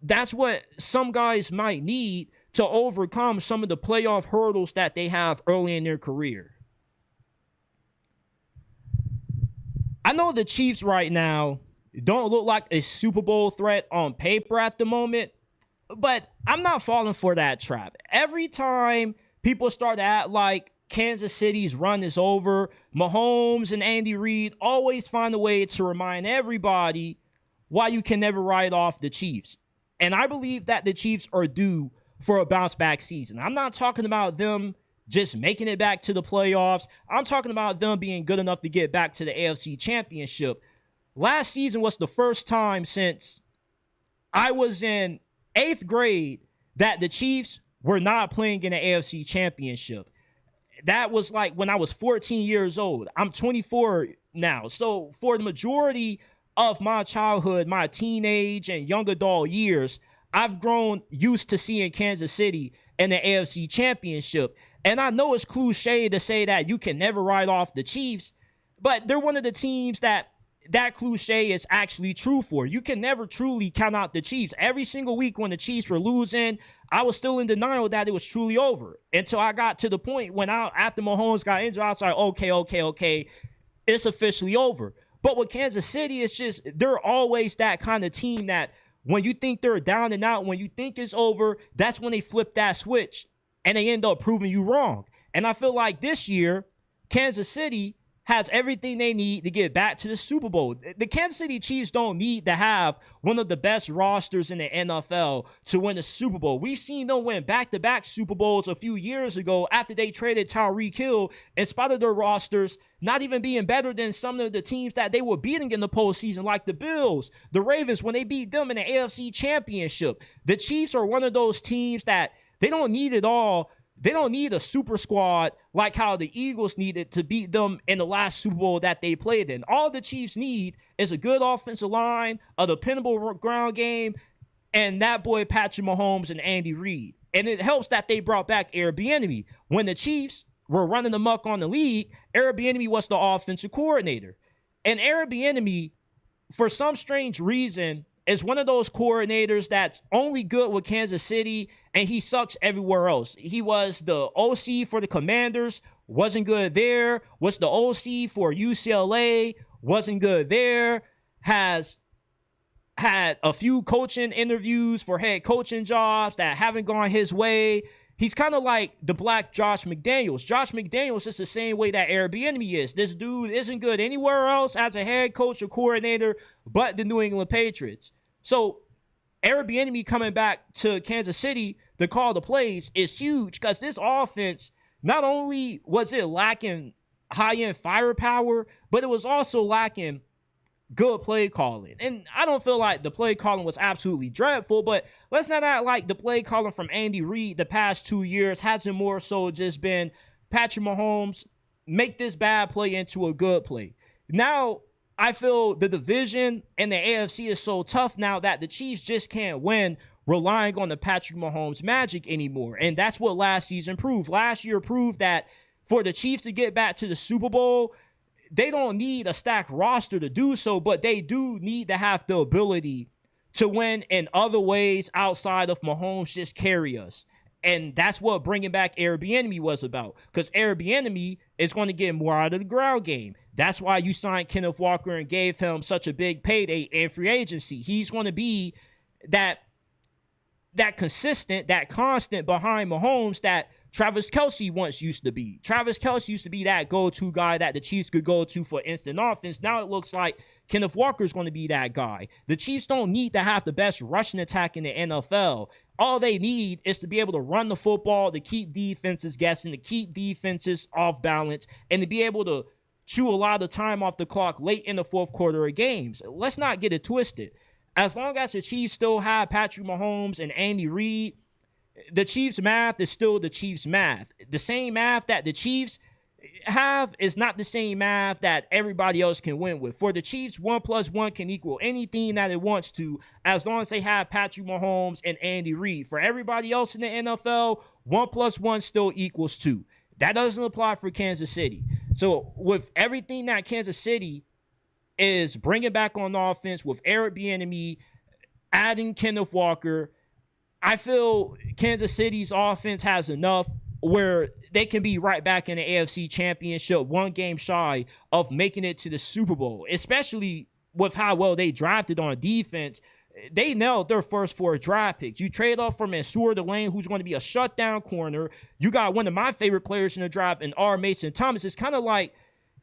that's what some guys might need to overcome some of the playoff hurdles that they have early in their career. I know the Chiefs right now don't look like a Super Bowl threat on paper at the moment, but I'm not falling for that trap. Every time people start to act like Kansas City's run is over, Mahomes and Andy Reid always find a way to remind everybody why you can never write off the Chiefs. And I believe that the Chiefs are due for a bounce-back season. I'm not talking about them just making it back to the playoffs. I'm talking about them being good enough to get back to the AFC Championship. Last season was the first time since I was in 8th grade that the Chiefs were not playing in the AFC Championship. That was like when I was 14 years old. I'm 24 now. So for the majority of my childhood, my teenage and young adult years, I've grown used to seeing Kansas City in the AFC Championship. And I know it's cliche to say that you can never write off the Chiefs, but they're one of the teams that cliche is actually true for. You can never truly count out the Chiefs. Every single week when the Chiefs were losing, I was still in denial that it was truly over. Until I got to the point when after Mahomes got injured, I was like, okay, it's officially over. But with Kansas City, it's just, they're always that kind of team that when you think they're down and out, when you think it's over, that's when they flip that switch and they end up proving you wrong. And I feel like this year, Kansas City has everything they need to get back to the Super Bowl. The Kansas City Chiefs don't need to have one of the best rosters in the NFL to win a Super Bowl. We've seen them win back-to-back Super Bowls a few years ago after they traded Tyreek Hill, in spite of their rosters not even being better than some of the teams that they were beating in the postseason, like the Bills, the Ravens, when they beat them in the AFC Championship. The Chiefs are one of those teams that they don't need it all. They don't need a super squad like how the Eagles needed to beat them in the last Super Bowl that they played in. All the Chiefs need is a good offensive line, a dependable ground game, and that boy Patrick Mahomes and Andy Reid. And it helps that they brought back Bieniemy. When the Chiefs were running amok on the league, Bieniemy was the offensive coordinator. And Bieniemy, for some strange reason, is one of those coordinators that's only good with Kansas City and he sucks everywhere else. He was the OC for the Commanders, wasn't good there. Was the OC for UCLA, wasn't good there. Has had a few coaching interviews for head coaching jobs that haven't gone his way. He's kind of like the black Josh McDaniels. Josh McDaniels is the same way that Bieniemy is. This dude isn't good anywhere else as a head coach or coordinator but the New England Patriots. So Bieniemy coming back to Kansas City to call the plays is huge because this offense, not only was it lacking high-end firepower, but it was also lacking good play calling. And I don't feel like the play calling was absolutely dreadful, but let's not act like the play calling from Andy Reid the past 2 years hasn't more so just been Patrick Mahomes, make this bad play into a good play. Now, I feel the division and the AFC is so tough now that the Chiefs just can't win relying on the Patrick Mahomes magic anymore. And that's what last season proved. Last year proved that for the Chiefs to get back to the Super Bowl, they don't need a stacked roster to do so, but they do need to have the ability to win in other ways outside of Mahomes just carry us. And that's what bringing back Bieniemy was about, because Bieniemy is going to get more out of the ground game. That's why you signed Kenneth Walker and gave him such a big payday in free agency. He's going to be that consistent, that constant behind Mahomes that Travis Kelce once used to be. Travis Kelce used to be that go-to guy that the Chiefs could go to for instant offense. Now it looks like Kenneth Walker is going to be that guy. The Chiefs don't need to have the best rushing attack in the NFL. All they need is to be able to run the football, to keep defenses guessing, to keep defenses off balance, and to be able to chew a lot of time off the clock late in the fourth quarter of games. Let's not get it twisted. As long as the Chiefs still have Patrick Mahomes and Andy Reid, the Chiefs' math is still the Chiefs' math. The same math that the Chiefs have is not the same math that everybody else can win with. For the Chiefs, 1 + 1 can equal anything that it wants to, as long as they have Patrick Mahomes and Andy Reid. For everybody else in the NFL, 1 + 1 still equals 2. That doesn't apply for Kansas City. So with everything that Kansas City is bringing back on offense, with Eric Bieniemy, adding Kenneth Walker, I feel Kansas City's offense has enough where they can be right back in the AFC Championship, one game shy of making it to the Super Bowl, especially with how well they drafted on defense. They nailed their first 4 draft picks. You trade off from Mansour Delane, who's going to be a shutdown corner. You got one of my favorite players in the draft in R. Mason Thomas. It's kind of like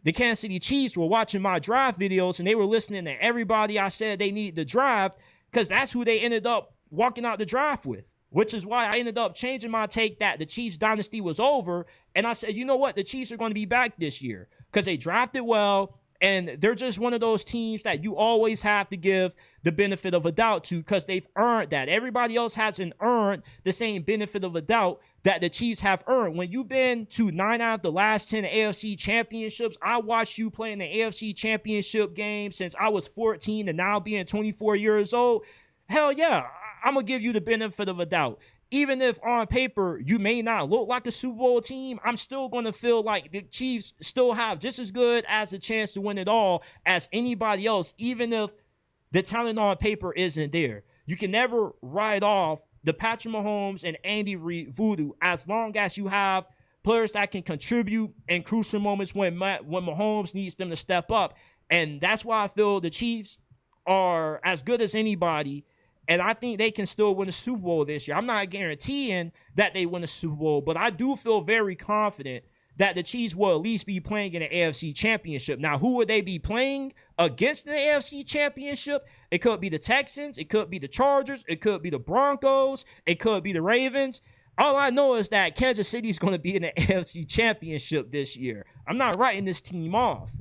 the Kansas City Chiefs were watching my draft videos and they were listening to everybody I said they need to draft, because that's who they ended up walking out the draft with. Which is why I ended up changing my take that the Chiefs dynasty was over. And I said, you know what? The Chiefs are going to be back this year because they drafted well. And they're just one of those teams that you always have to give the benefit of a doubt to, because they've earned that. Everybody else hasn't earned the same benefit of a doubt that the Chiefs have earned. When you've been to 9 out of the last 10 AFC championships, I watched you play in the AFC championship game since I was 14 and now being 24 years old. Hell yeah. I'm going to give you the benefit of a doubt. Even if on paper you may not look like a Super Bowl team, I'm still going to feel like the Chiefs still have just as good as a chance to win it all as anybody else, even if the talent on paper isn't there. You can never write off the Patrick Mahomes and Andy Reid voodoo as long as you have players that can contribute in crucial moments when Mahomes needs them to step up. And that's why I feel the Chiefs are as good as anybody. And I think they can still win a Super Bowl this year. I'm not guaranteeing that they win a Super Bowl, but I do feel very confident that the Chiefs will at least be playing in the AFC Championship. Now, who would they be playing against in the AFC Championship? It could be the Texans. It could be the Chargers. It could be the Broncos. It could be the Ravens. All I know is that Kansas City is going to be in the AFC Championship this year. I'm not writing this team off.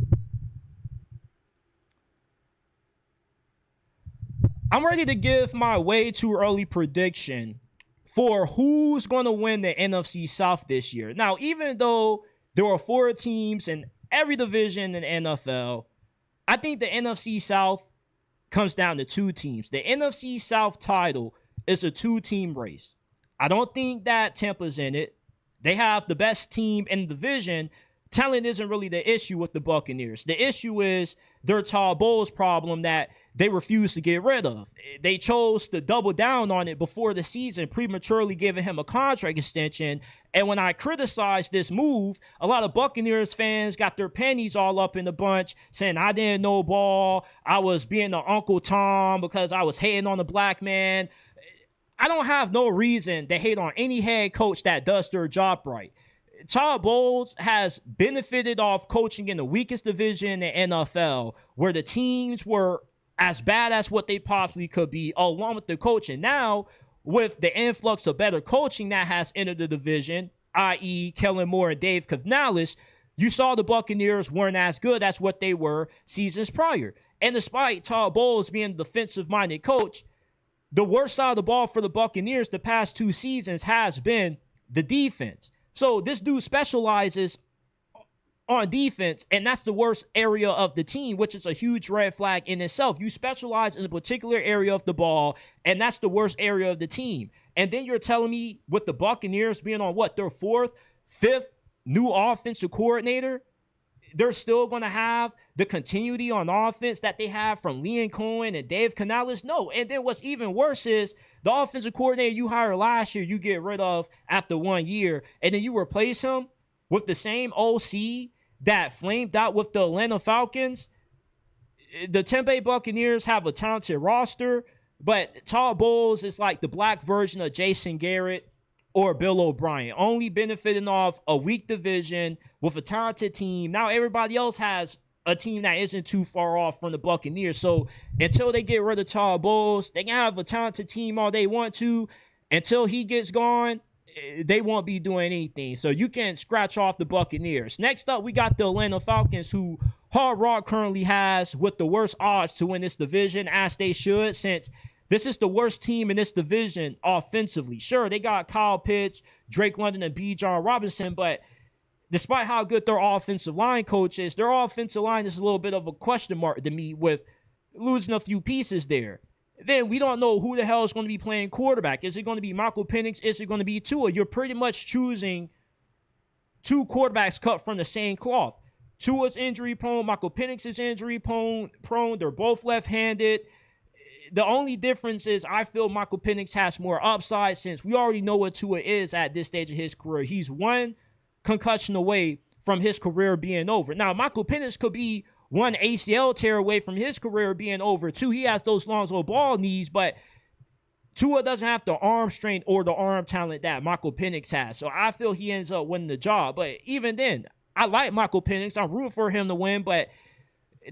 I'm ready to give my way too early prediction for who's going to win the NFC South this year. Now, even though there are 4 teams in every division in the NFL, I think the NFC South comes down to 2 teams. The NFC South title is a 2-team race. I don't think that Tampa's in it. They have the best team in the division. Talent isn't really the issue with the Buccaneers. The issue is their Todd Bowles problem that they refused to get rid of. They chose to double down on it before the season, prematurely giving him a contract extension. And when I criticized this move, a lot of Buccaneers fans got their panties all up in the bunch, saying I didn't know ball, I was being an Uncle Tom because I was hating on the black man. I don't have no reason to hate on any head coach that does their job right. Todd Bowles has benefited off coaching in the weakest division in the NFL, where the teams were as bad as what they possibly could be, along with the coaching. Now, with the influx of better coaching that has entered the division, i.e. Kellen Moore and Dave Canales, you saw the Buccaneers weren't as good as what they were seasons prior. And despite Todd Bowles being a defensive-minded coach, the worst side of the ball for the Buccaneers the past 2 seasons has been the defense. So this dude specializes on defense, and that's the worst area of the team, which is a huge red flag in itself. You specialize in a particular area of the ball, and that's the worst area of the team. And then you're telling me with the Buccaneers being on what, their 4th, 5th new offensive coordinator, they're still going to have the continuity on offense that they have from Liam Cohen and Dave Canales? No. And then what's even worse is the offensive coordinator you hired last year, you get rid of after 1 year, and then you replace him with the same OC that flamed out with the Atlanta Falcons. The Tampa Bay Buccaneers have a talented roster, but Todd Bowles is like the black version of Jason Garrett or Bill O'Brien, only benefiting off a weak division with a talented team. Now everybody else has a team that isn't too far off from the Buccaneers. So until they get rid of Todd Bowles, they can have a talented team all they want to. Until he gets gone, they won't be doing anything. So you can scratch off the Buccaneers. Next up, we got the Atlanta Falcons, who Harbaugh currently has with the worst odds to win this division, as they should, since this is the worst team in this division offensively. Sure, they got Kyle Pitts, Drake London, and B. John Robinson, but despite how good their offensive line coach is, their offensive line is a little bit of a question mark to me with losing a few pieces there. Then we don't know who the hell is going to be playing quarterback. Is it going to be Michael Penix? Is it going to be Tua? You're pretty much choosing two quarterbacks cut from the same cloth. Tua's injury prone. Michael Penix is injury prone. They're both left-handed. The only difference is I feel Michael Penix has more upside, since we already know what Tua is at this stage of his career. He's one concussion away from his career being over. Now, Michael Penix could be one ACL tear away from his career being over too. He has those Lonzo Ball knees, but Tua doesn't have the arm strength or the arm talent that Michael Penix has. So I feel he ends up winning the job. But even then, I like Michael Penix. I'm rooting for him to win, but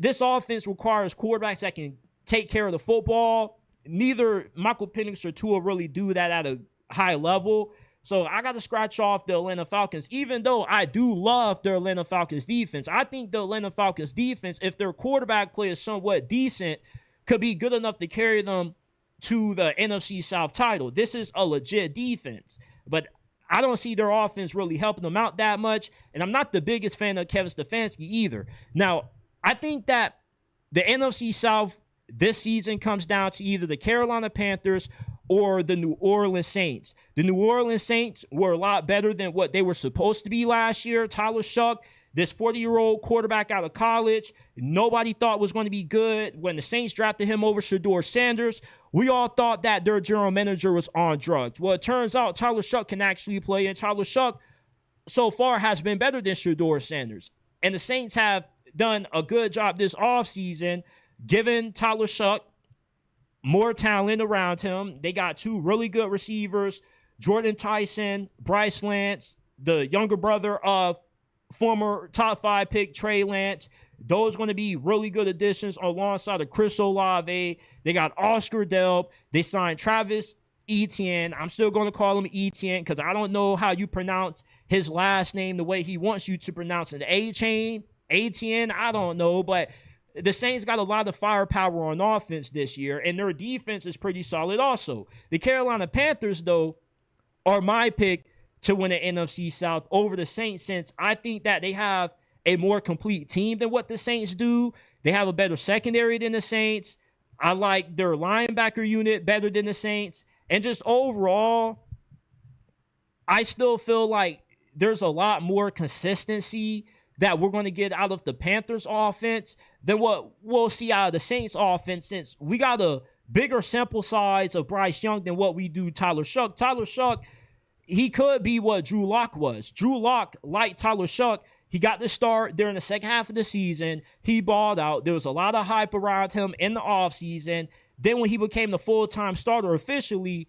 this offense requires quarterbacks that can take care of the football. Neither Michael Penix or Tua really do that at a high level. So I got to scratch off the Atlanta Falcons, even though I do love the Atlanta Falcons defense. I think the Atlanta Falcons defense, if their quarterback play is somewhat decent, could be good enough to carry them to the NFC South title. This is a legit defense, but I don't see their offense really helping them out that much, and I'm not the biggest fan of Kevin Stefanski either. Now, I think that the NFC South this season comes down to either the Carolina Panthers or the New Orleans Saints. The New Orleans Saints were a lot better than what they were supposed to be last year. Tyler Shuck, this 40-year-old quarterback out of college, nobody thought was going to be good. When the Saints drafted him over Shedeur Sanders, we all thought that their general manager was on drugs. Well, it turns out Tyler Shuck can actually play, and Tyler Shuck so far has been better than Shedeur Sanders. And the Saints have done a good job this offseason giving Tyler Shuck more talent around him. They got two really good receivers, Jordan Tyson, Bryce Lance, the younger brother of former top 5 pick Trey Lance. Those are going to be really good additions alongside of Chris Olave. They got Oscar Delp. They signed Travis Etienne. I'm still going to call him Etienne because I don't know how you pronounce his last name the way he wants you to pronounce it. Etienne, I don't know, but the Saints got a lot of firepower on offense this year, and their defense is pretty solid also. The Carolina Panthers, though, are my pick to win the NFC South over the Saints, since I think that they have a more complete team than what the Saints do. They have a better secondary than the Saints. I like their linebacker unit better than the Saints. And just overall, I still feel like there's a lot more consistency that we're going to get out of the Panthers offense than what we'll see out of the Saints offense, since we got a bigger sample size of Bryce Young than what we do Tyler Shuck. Tyler Shuck, he could be what Drew Lock was. Drew Lock, like Tyler Shuck, he got the start during the second half of the season. He balled out. There was a lot of hype around him in the offseason. Then when he became the full-time starter officially,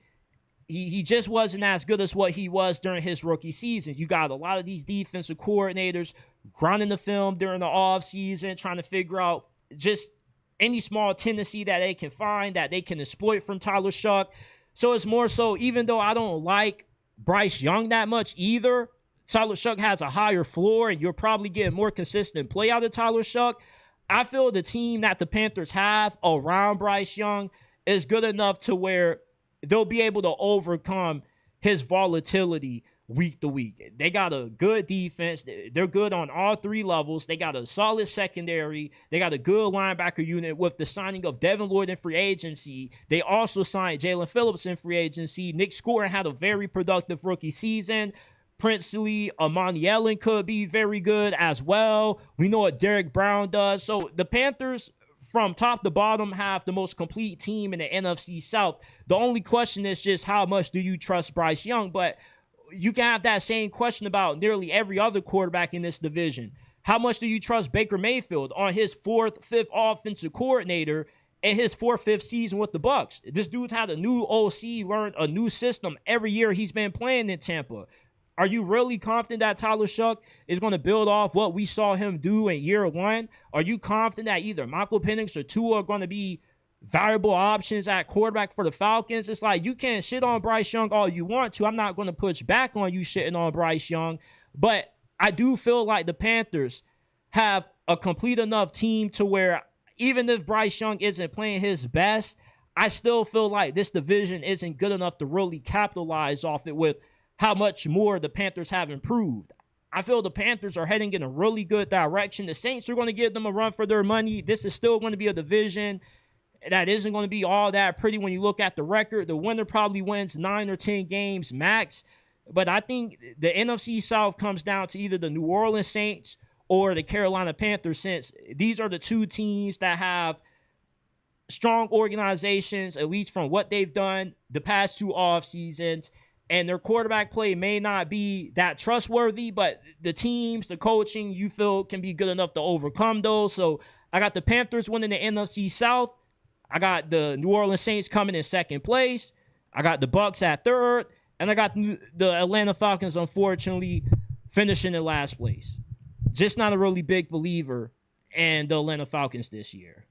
he just wasn't as good as what he was during his rookie season. You got a lot of these defensive coordinators grinding the film during the offseason, trying to figure out just any small tendency that they can find that they can exploit from Tyler Shuck. So it's more so, even though I don't like Bryce Young that much either, Tyler Shuck has a higher floor, and you're probably getting more consistent play out of Tyler Shuck. I feel the team that the Panthers have around Bryce Young is good enough to where they'll be able to overcome his volatility week to week. They got a good defense. They're good on all three levels. They got a solid secondary. They got a good linebacker unit with the signing of Devin Lloyd in free agency. They also signed Jalen Phillips in free agency. Nick Scoren had a very productive rookie season. Princely, Amani Allen could be very good as well. We know what Derek Brown does. So the Panthers, from top to bottom, have the most complete team in the NFC South. The only question is just how much do you trust Bryce Young? But you can have that same question about nearly every other quarterback in this division. How much do you trust Baker Mayfield on his 4th, 5th offensive coordinator in his 4th, 5th season with the Bucs? This dude's had a new OC, learned a new system every year he's been playing in Tampa. Are you really confident that Tyler Shuck is going to build off what we saw him do in year one? Are you confident that either Michael Penix or Tua are going to be valuable options at quarterback for the Falcons? It's like, you can shit on Bryce Young all you want to. I'm not going to push back on you shitting on Bryce Young. But I do feel like the Panthers have a complete enough team to where even if Bryce Young isn't playing his best, I still feel like this division isn't good enough to really capitalize off it with how much more the Panthers have improved. I feel the Panthers are heading in a really good direction. The Saints are going to give them a run for their money. This is still going to be a division that isn't going to be all that pretty when you look at the record. The winner probably wins 9 or 10 games max. But I think the NFC South comes down to either the New Orleans Saints or the Carolina Panthers, since these are the two teams that have strong organizations, at least from what they've done the past 2 off seasons. And their quarterback play may not be that trustworthy, but the teams, the coaching, you feel can be good enough to overcome those. So I got the Panthers winning the NFC South. I got the New Orleans Saints coming in second place. I got the Bucs at third. And I got the Atlanta Falcons, unfortunately, finishing in last place. Just not a really big believer in the Atlanta Falcons this year.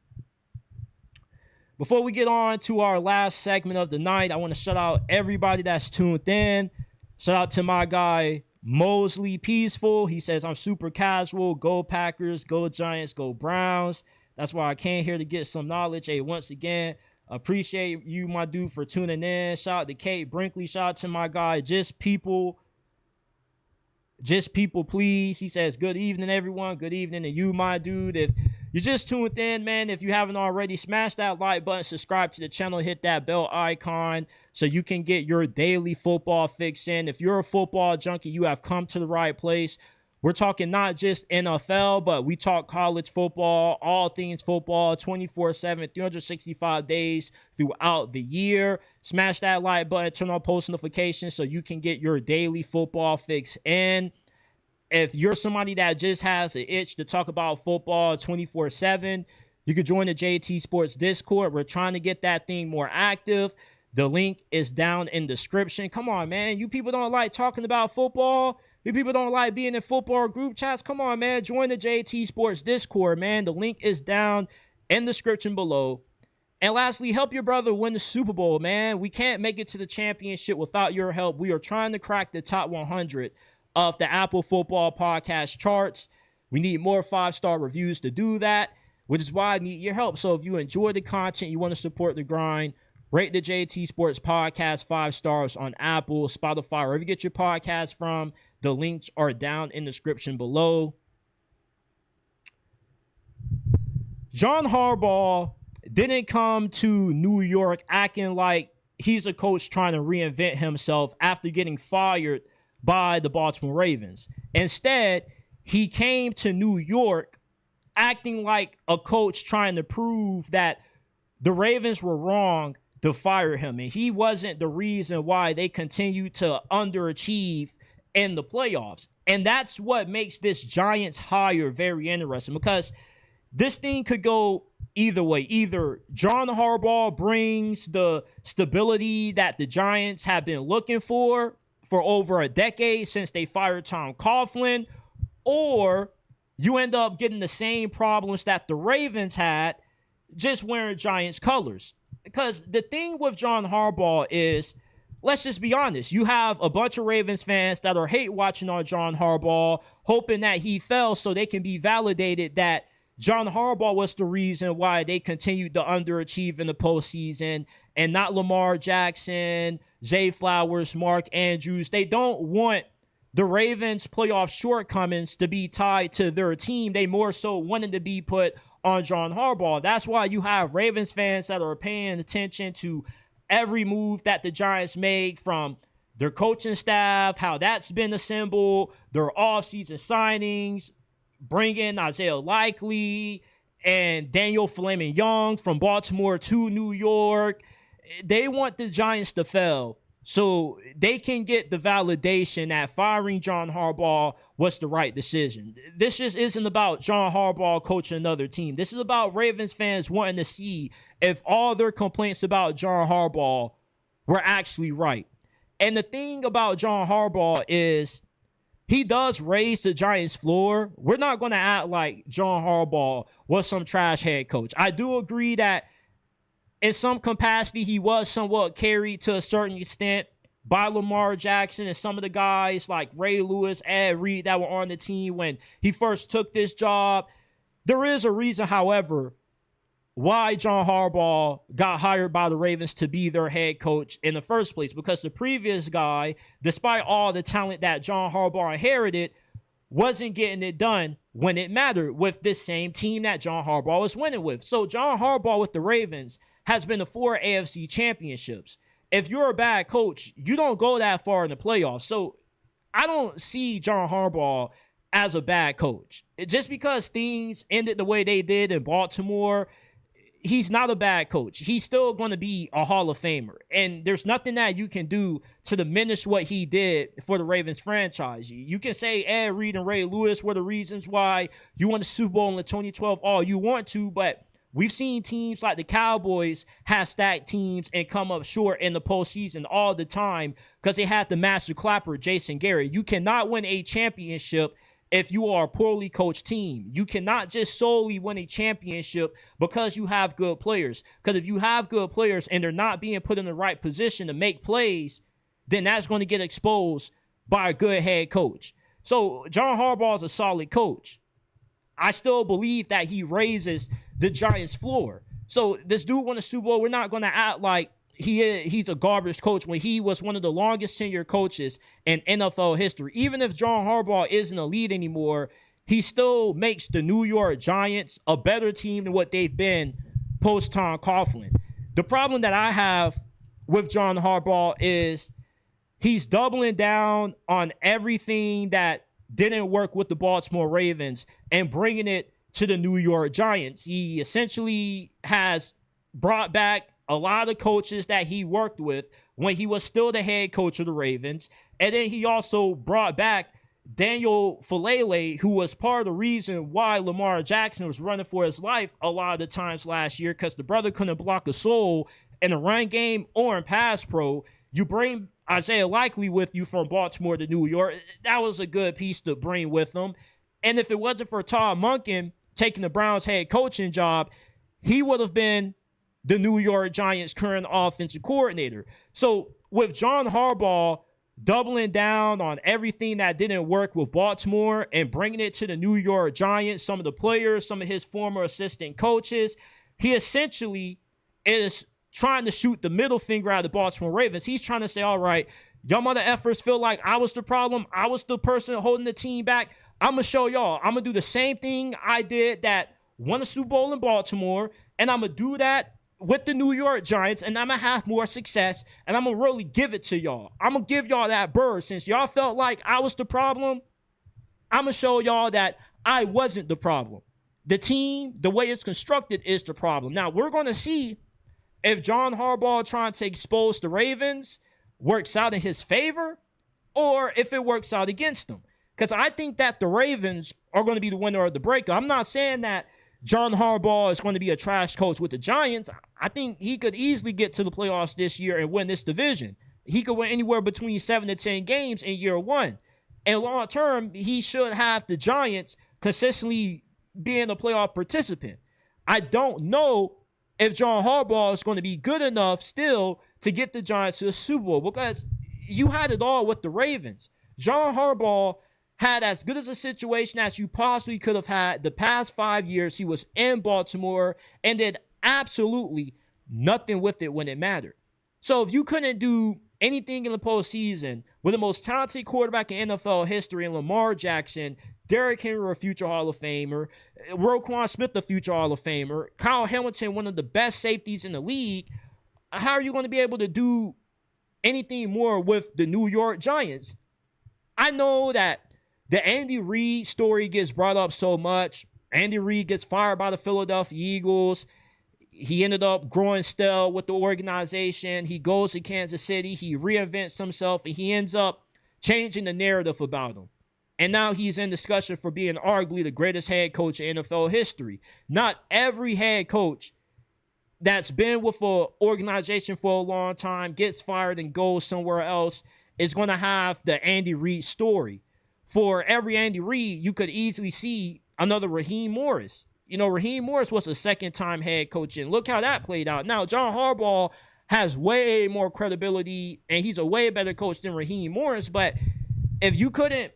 Before we get on to our last segment of the night, I want to shout out everybody that's tuned in. Shout out to my guy, Mosley Peaceful. He says, I'm super casual. Go Packers, go Giants, go Browns. That's why I came here to get some knowledge. Hey, once again, appreciate you, my dude, for tuning in. Shout out to Kate Brinkley. Shout out to my guy, Just People, please. He says, good evening, everyone. Good evening to you, my dude. If you just tuned in, man, if you haven't already, smash that like button, subscribe to the channel, hit that bell icon so you can get your daily football fix in. If you're a football junkie, you have come to the right place. We're talking not just NFL, but we talk college football, all things football, 24/7, 365 days throughout the year. Smash that like button, turn on post notifications so you can get your daily football fix in. If you're somebody that just has an itch to talk about football 24/7, you can join the JT Sports Discord. We're trying to get that thing more active. The link is down in the description. Come on, man. You people don't like talking about football. You people don't like being in football group chats. Come on, man. Join the JT Sports Discord, man. The link is down in the description below. And lastly, help your brother win the Super Bowl, man. We can't make it to the championship without your help. We are trying to crack the top 100 of the Apple Football Podcast charts. We need more 5-star reviews to do that, which is why I need your help. So if you enjoy the content, you want to support the grind, rate the JT Sports Podcast 5 stars on Apple, Spotify, wherever you get your podcast from. The links are down in the description below. John Harbaugh didn't come to New York acting like he's a coach trying to reinvent himself after getting fired by the Baltimore Ravens. Instead, he came to New York acting like a coach trying to prove that the Ravens were wrong to fire him, and he wasn't the reason why they continued to underachieve in the playoffs. And that's what makes this Giants hire very interesting, because this thing could go either way. Either John Harbaugh brings the stability that the Giants have been looking for over a decade since they fired Tom Coughlin, or you end up getting the same problems that the Ravens had, just wearing Giants colors. Because the thing with John Harbaugh is, let's just be honest, you have a bunch of Ravens fans that are hate watching on John Harbaugh, hoping that he fell so they can be validated that John Harbaugh was the reason why they continued to underachieve in the postseason, and not Lamar Jackson, Zay Flowers, Mark Andrews. They don't want the Ravens' playoff shortcomings to be tied to their team. They more so wanted to be put on John Harbaugh. That's why you have Ravens fans that are paying attention to every move that the Giants made, from their coaching staff, how that's been assembled, their offseason signings, bringing Isaiah Likely and Daniel Fleming Young from Baltimore to New York. They want the Giants to fail so they can get the validation that firing John Harbaugh was the right decision. This just isn't about John Harbaugh coaching another team. This is about Ravens fans wanting to see if all their complaints about John Harbaugh were actually right. And the thing about John Harbaugh is he does raise the Giants' floor. We're not going to act like John Harbaugh was some trash head coach. I do agree that in some capacity he was somewhat carried to a certain extent by Lamar Jackson and some of the guys like Ray Lewis, Ed Reed that were on the team when he first took this job. There is a reason, however, why John Harbaugh got hired by the Ravens to be their head coach in the first place. Because the previous guy, despite all the talent that John Harbaugh inherited, wasn't getting it done when it mattered with this same team that John Harbaugh was winning with. So John Harbaugh with the Ravens has been to 4 AFC championships. If you're a bad coach, you don't go that far in the playoffs. So I don't see John Harbaugh as a bad coach. Just because things ended the way they did in Baltimore, he's not a bad coach. He's still going to be a Hall of Famer. And there's nothing that you can do to diminish what he did for the Ravens franchise. You can say Ed Reed and Ray Lewis were the reasons why you won the Super Bowl in the 2012 all you want to, but we've seen teams like the Cowboys have stacked teams and come up short in the postseason all the time because they had the master clapper, Jason Garrett. You cannot win a championship if you are a poorly coached team. You cannot just solely win a championship because you have good players. Because if you have good players and they're not being put in the right position to make plays, then that's going to get exposed by a good head coach. So John Harbaugh is a solid coach. I still believe that he raises the Giants' floor. So this dude won a Super Bowl. We're not going to act like he's a garbage coach when he was one of the longest tenured coaches in NFL history. Even if John Harbaugh isn't elite anymore, he still makes the New York Giants a better team than what they've been post-Tom Coughlin. The problem that I have with John Harbaugh is he's doubling down on everything that didn't work with the Baltimore Ravens and bringing it to the New York Giants. He essentially has brought back a lot of coaches that he worked with when he was still the head coach of the Ravens. And then he also brought back Daniel Falele, who was part of the reason why Lamar Jackson was running for his life a lot of the times last year, because the brother couldn't block a soul in the run game or in pass pro. You bring Isaiah Likely with you from Baltimore to New York. That was a good piece to bring with him. And if it wasn't for Todd Monken taking the Browns head coaching job, he would have been the New York Giants' current offensive coordinator. So with John Harbaugh doubling down on everything that didn't work with Baltimore and bringing it to the New York Giants, some of the players, some of his former assistant coaches, he essentially is trying to shoot the middle finger at the Baltimore Ravens. He's trying to say, all right, y'all mother effers feel like I was the problem. I was the person holding the team back. I'm going to show y'all. I'm going to do the same thing I did that won a Super Bowl in Baltimore, and I'm going to do that with the New York Giants, and I'm going to have more success, and I'm going to really give it to y'all. I'm going to give y'all that bird. Since y'all felt like I was the problem, I'm going to show y'all that I wasn't the problem. The team, the way it's constructed, is the problem. Now, we're going to see if John Harbaugh trying to expose the Ravens works out in his favor or if it works out against them. Because I think that the Ravens are going to be the winner of the breakup. I'm not saying that John Harbaugh is going to be a trash coach with the Giants. I think he could easily get to the playoffs this year and win this division. He could win anywhere between 7 to 10 games in year one. And long term, he should have the Giants consistently being a playoff participant. I don't know if John Harbaugh is going to be good enough still to get the Giants to the Super Bowl, because you had it all with the Ravens. John Harbaugh had as good as a situation as you possibly could have had the past 5 years. He was in Baltimore and did absolutely nothing with it when it mattered. So if you couldn't do anything in the postseason with the most talented quarterback in NFL history in Lamar Jackson, Derrick Henry, a future Hall of Famer, Roquan Smith, a future Hall of Famer, Kyle Hamilton, one of the best safeties in the league, how are you going to be able to do anything more with the New York Giants? I know that the Andy Reid story gets brought up so much. Andy Reid gets fired by the Philadelphia Eagles. He ended up growing stale with the organization. He goes to Kansas City. He reinvents himself, and he ends up changing the narrative about him. And now he's in discussion for being arguably the greatest head coach in NFL history. Not every head coach that's been with an organization for a long time, gets fired and goes somewhere else, is going to have the Andy Reid story. For every Andy Reid, you could easily see another Raheem Morris. Raheem Morris was a second-time head coach, and look how that played out. Now, John Harbaugh has way more credibility, and he's a way better coach than Raheem Morris, but if you couldn't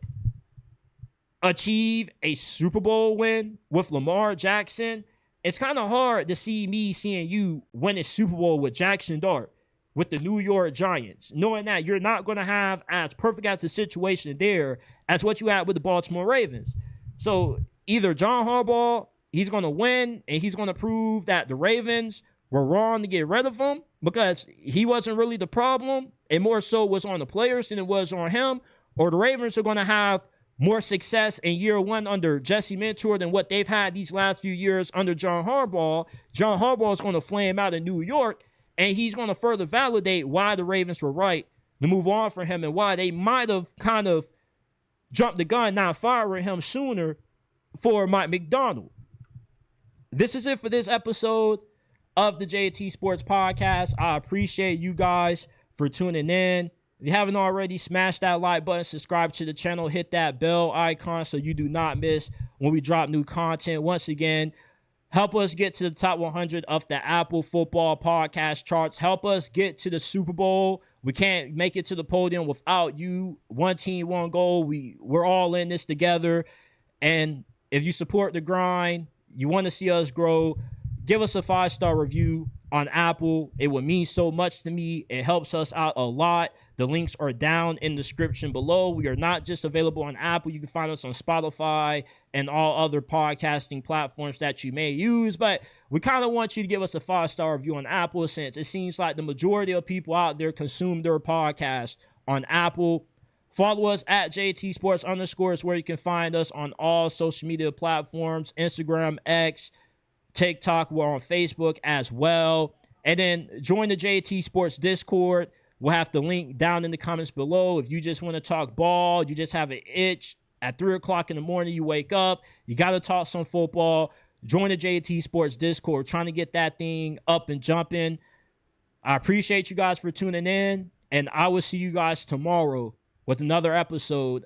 achieve a Super Bowl win with Lamar Jackson, it's kind of hard to see me seeing you win a Super Bowl with Jackson Dart, with the New York Giants, knowing that you're not going to have as perfect as a situation there as what you had with the Baltimore Ravens. So either John Harbaugh, he's going to win, and he's going to prove that the Ravens were wrong to get rid of him because he wasn't really the problem. It more so was on the players than it was on him. Or the Ravens are going to have more success in year one under Jesse Mentor than what they've had these last few years under John Harbaugh. John Harbaugh is going to flame out in New York, and he's going to further validate why the Ravens were right to move on from him and why they might have kind of jumped the gun, not firing him sooner for Mike McDaniel. This is it for this episode of the JT Sports Podcast. I appreciate you guys for tuning in. If you haven't already, smash that like button, subscribe to the channel, hit that bell icon so you do not miss when we drop new content. Once again, help us get to the top 100 of the Apple Football Podcast charts. Help us get to the Super Bowl. We can't make it to the podium without you. One team, one goal. We're all in this together. And if you support the grind, you want to see us grow, give us a 5-star review on Apple. It would mean so much to me. It helps us out a lot. The links are down in the description below. We are not just available on Apple. You can find us on Spotify and all other podcasting platforms that you may use. But we kind of want you to give us a 5-star review on Apple, since it seems like the majority of people out there consume their podcast on Apple. Follow us at JT Sports _ is where you can find us on all social media platforms, Instagram, X, TikTok. We're on Facebook as well. And then join the JT Sports Discord. We'll have the link down in the comments below. If you just want to talk ball, you just have an itch at 3 o'clock in the morning, you wake up, you got to talk some football, join the JT Sports Discord, trying to get that thing up and jumping. I appreciate you guys for tuning in, and I will see you guys tomorrow with another episode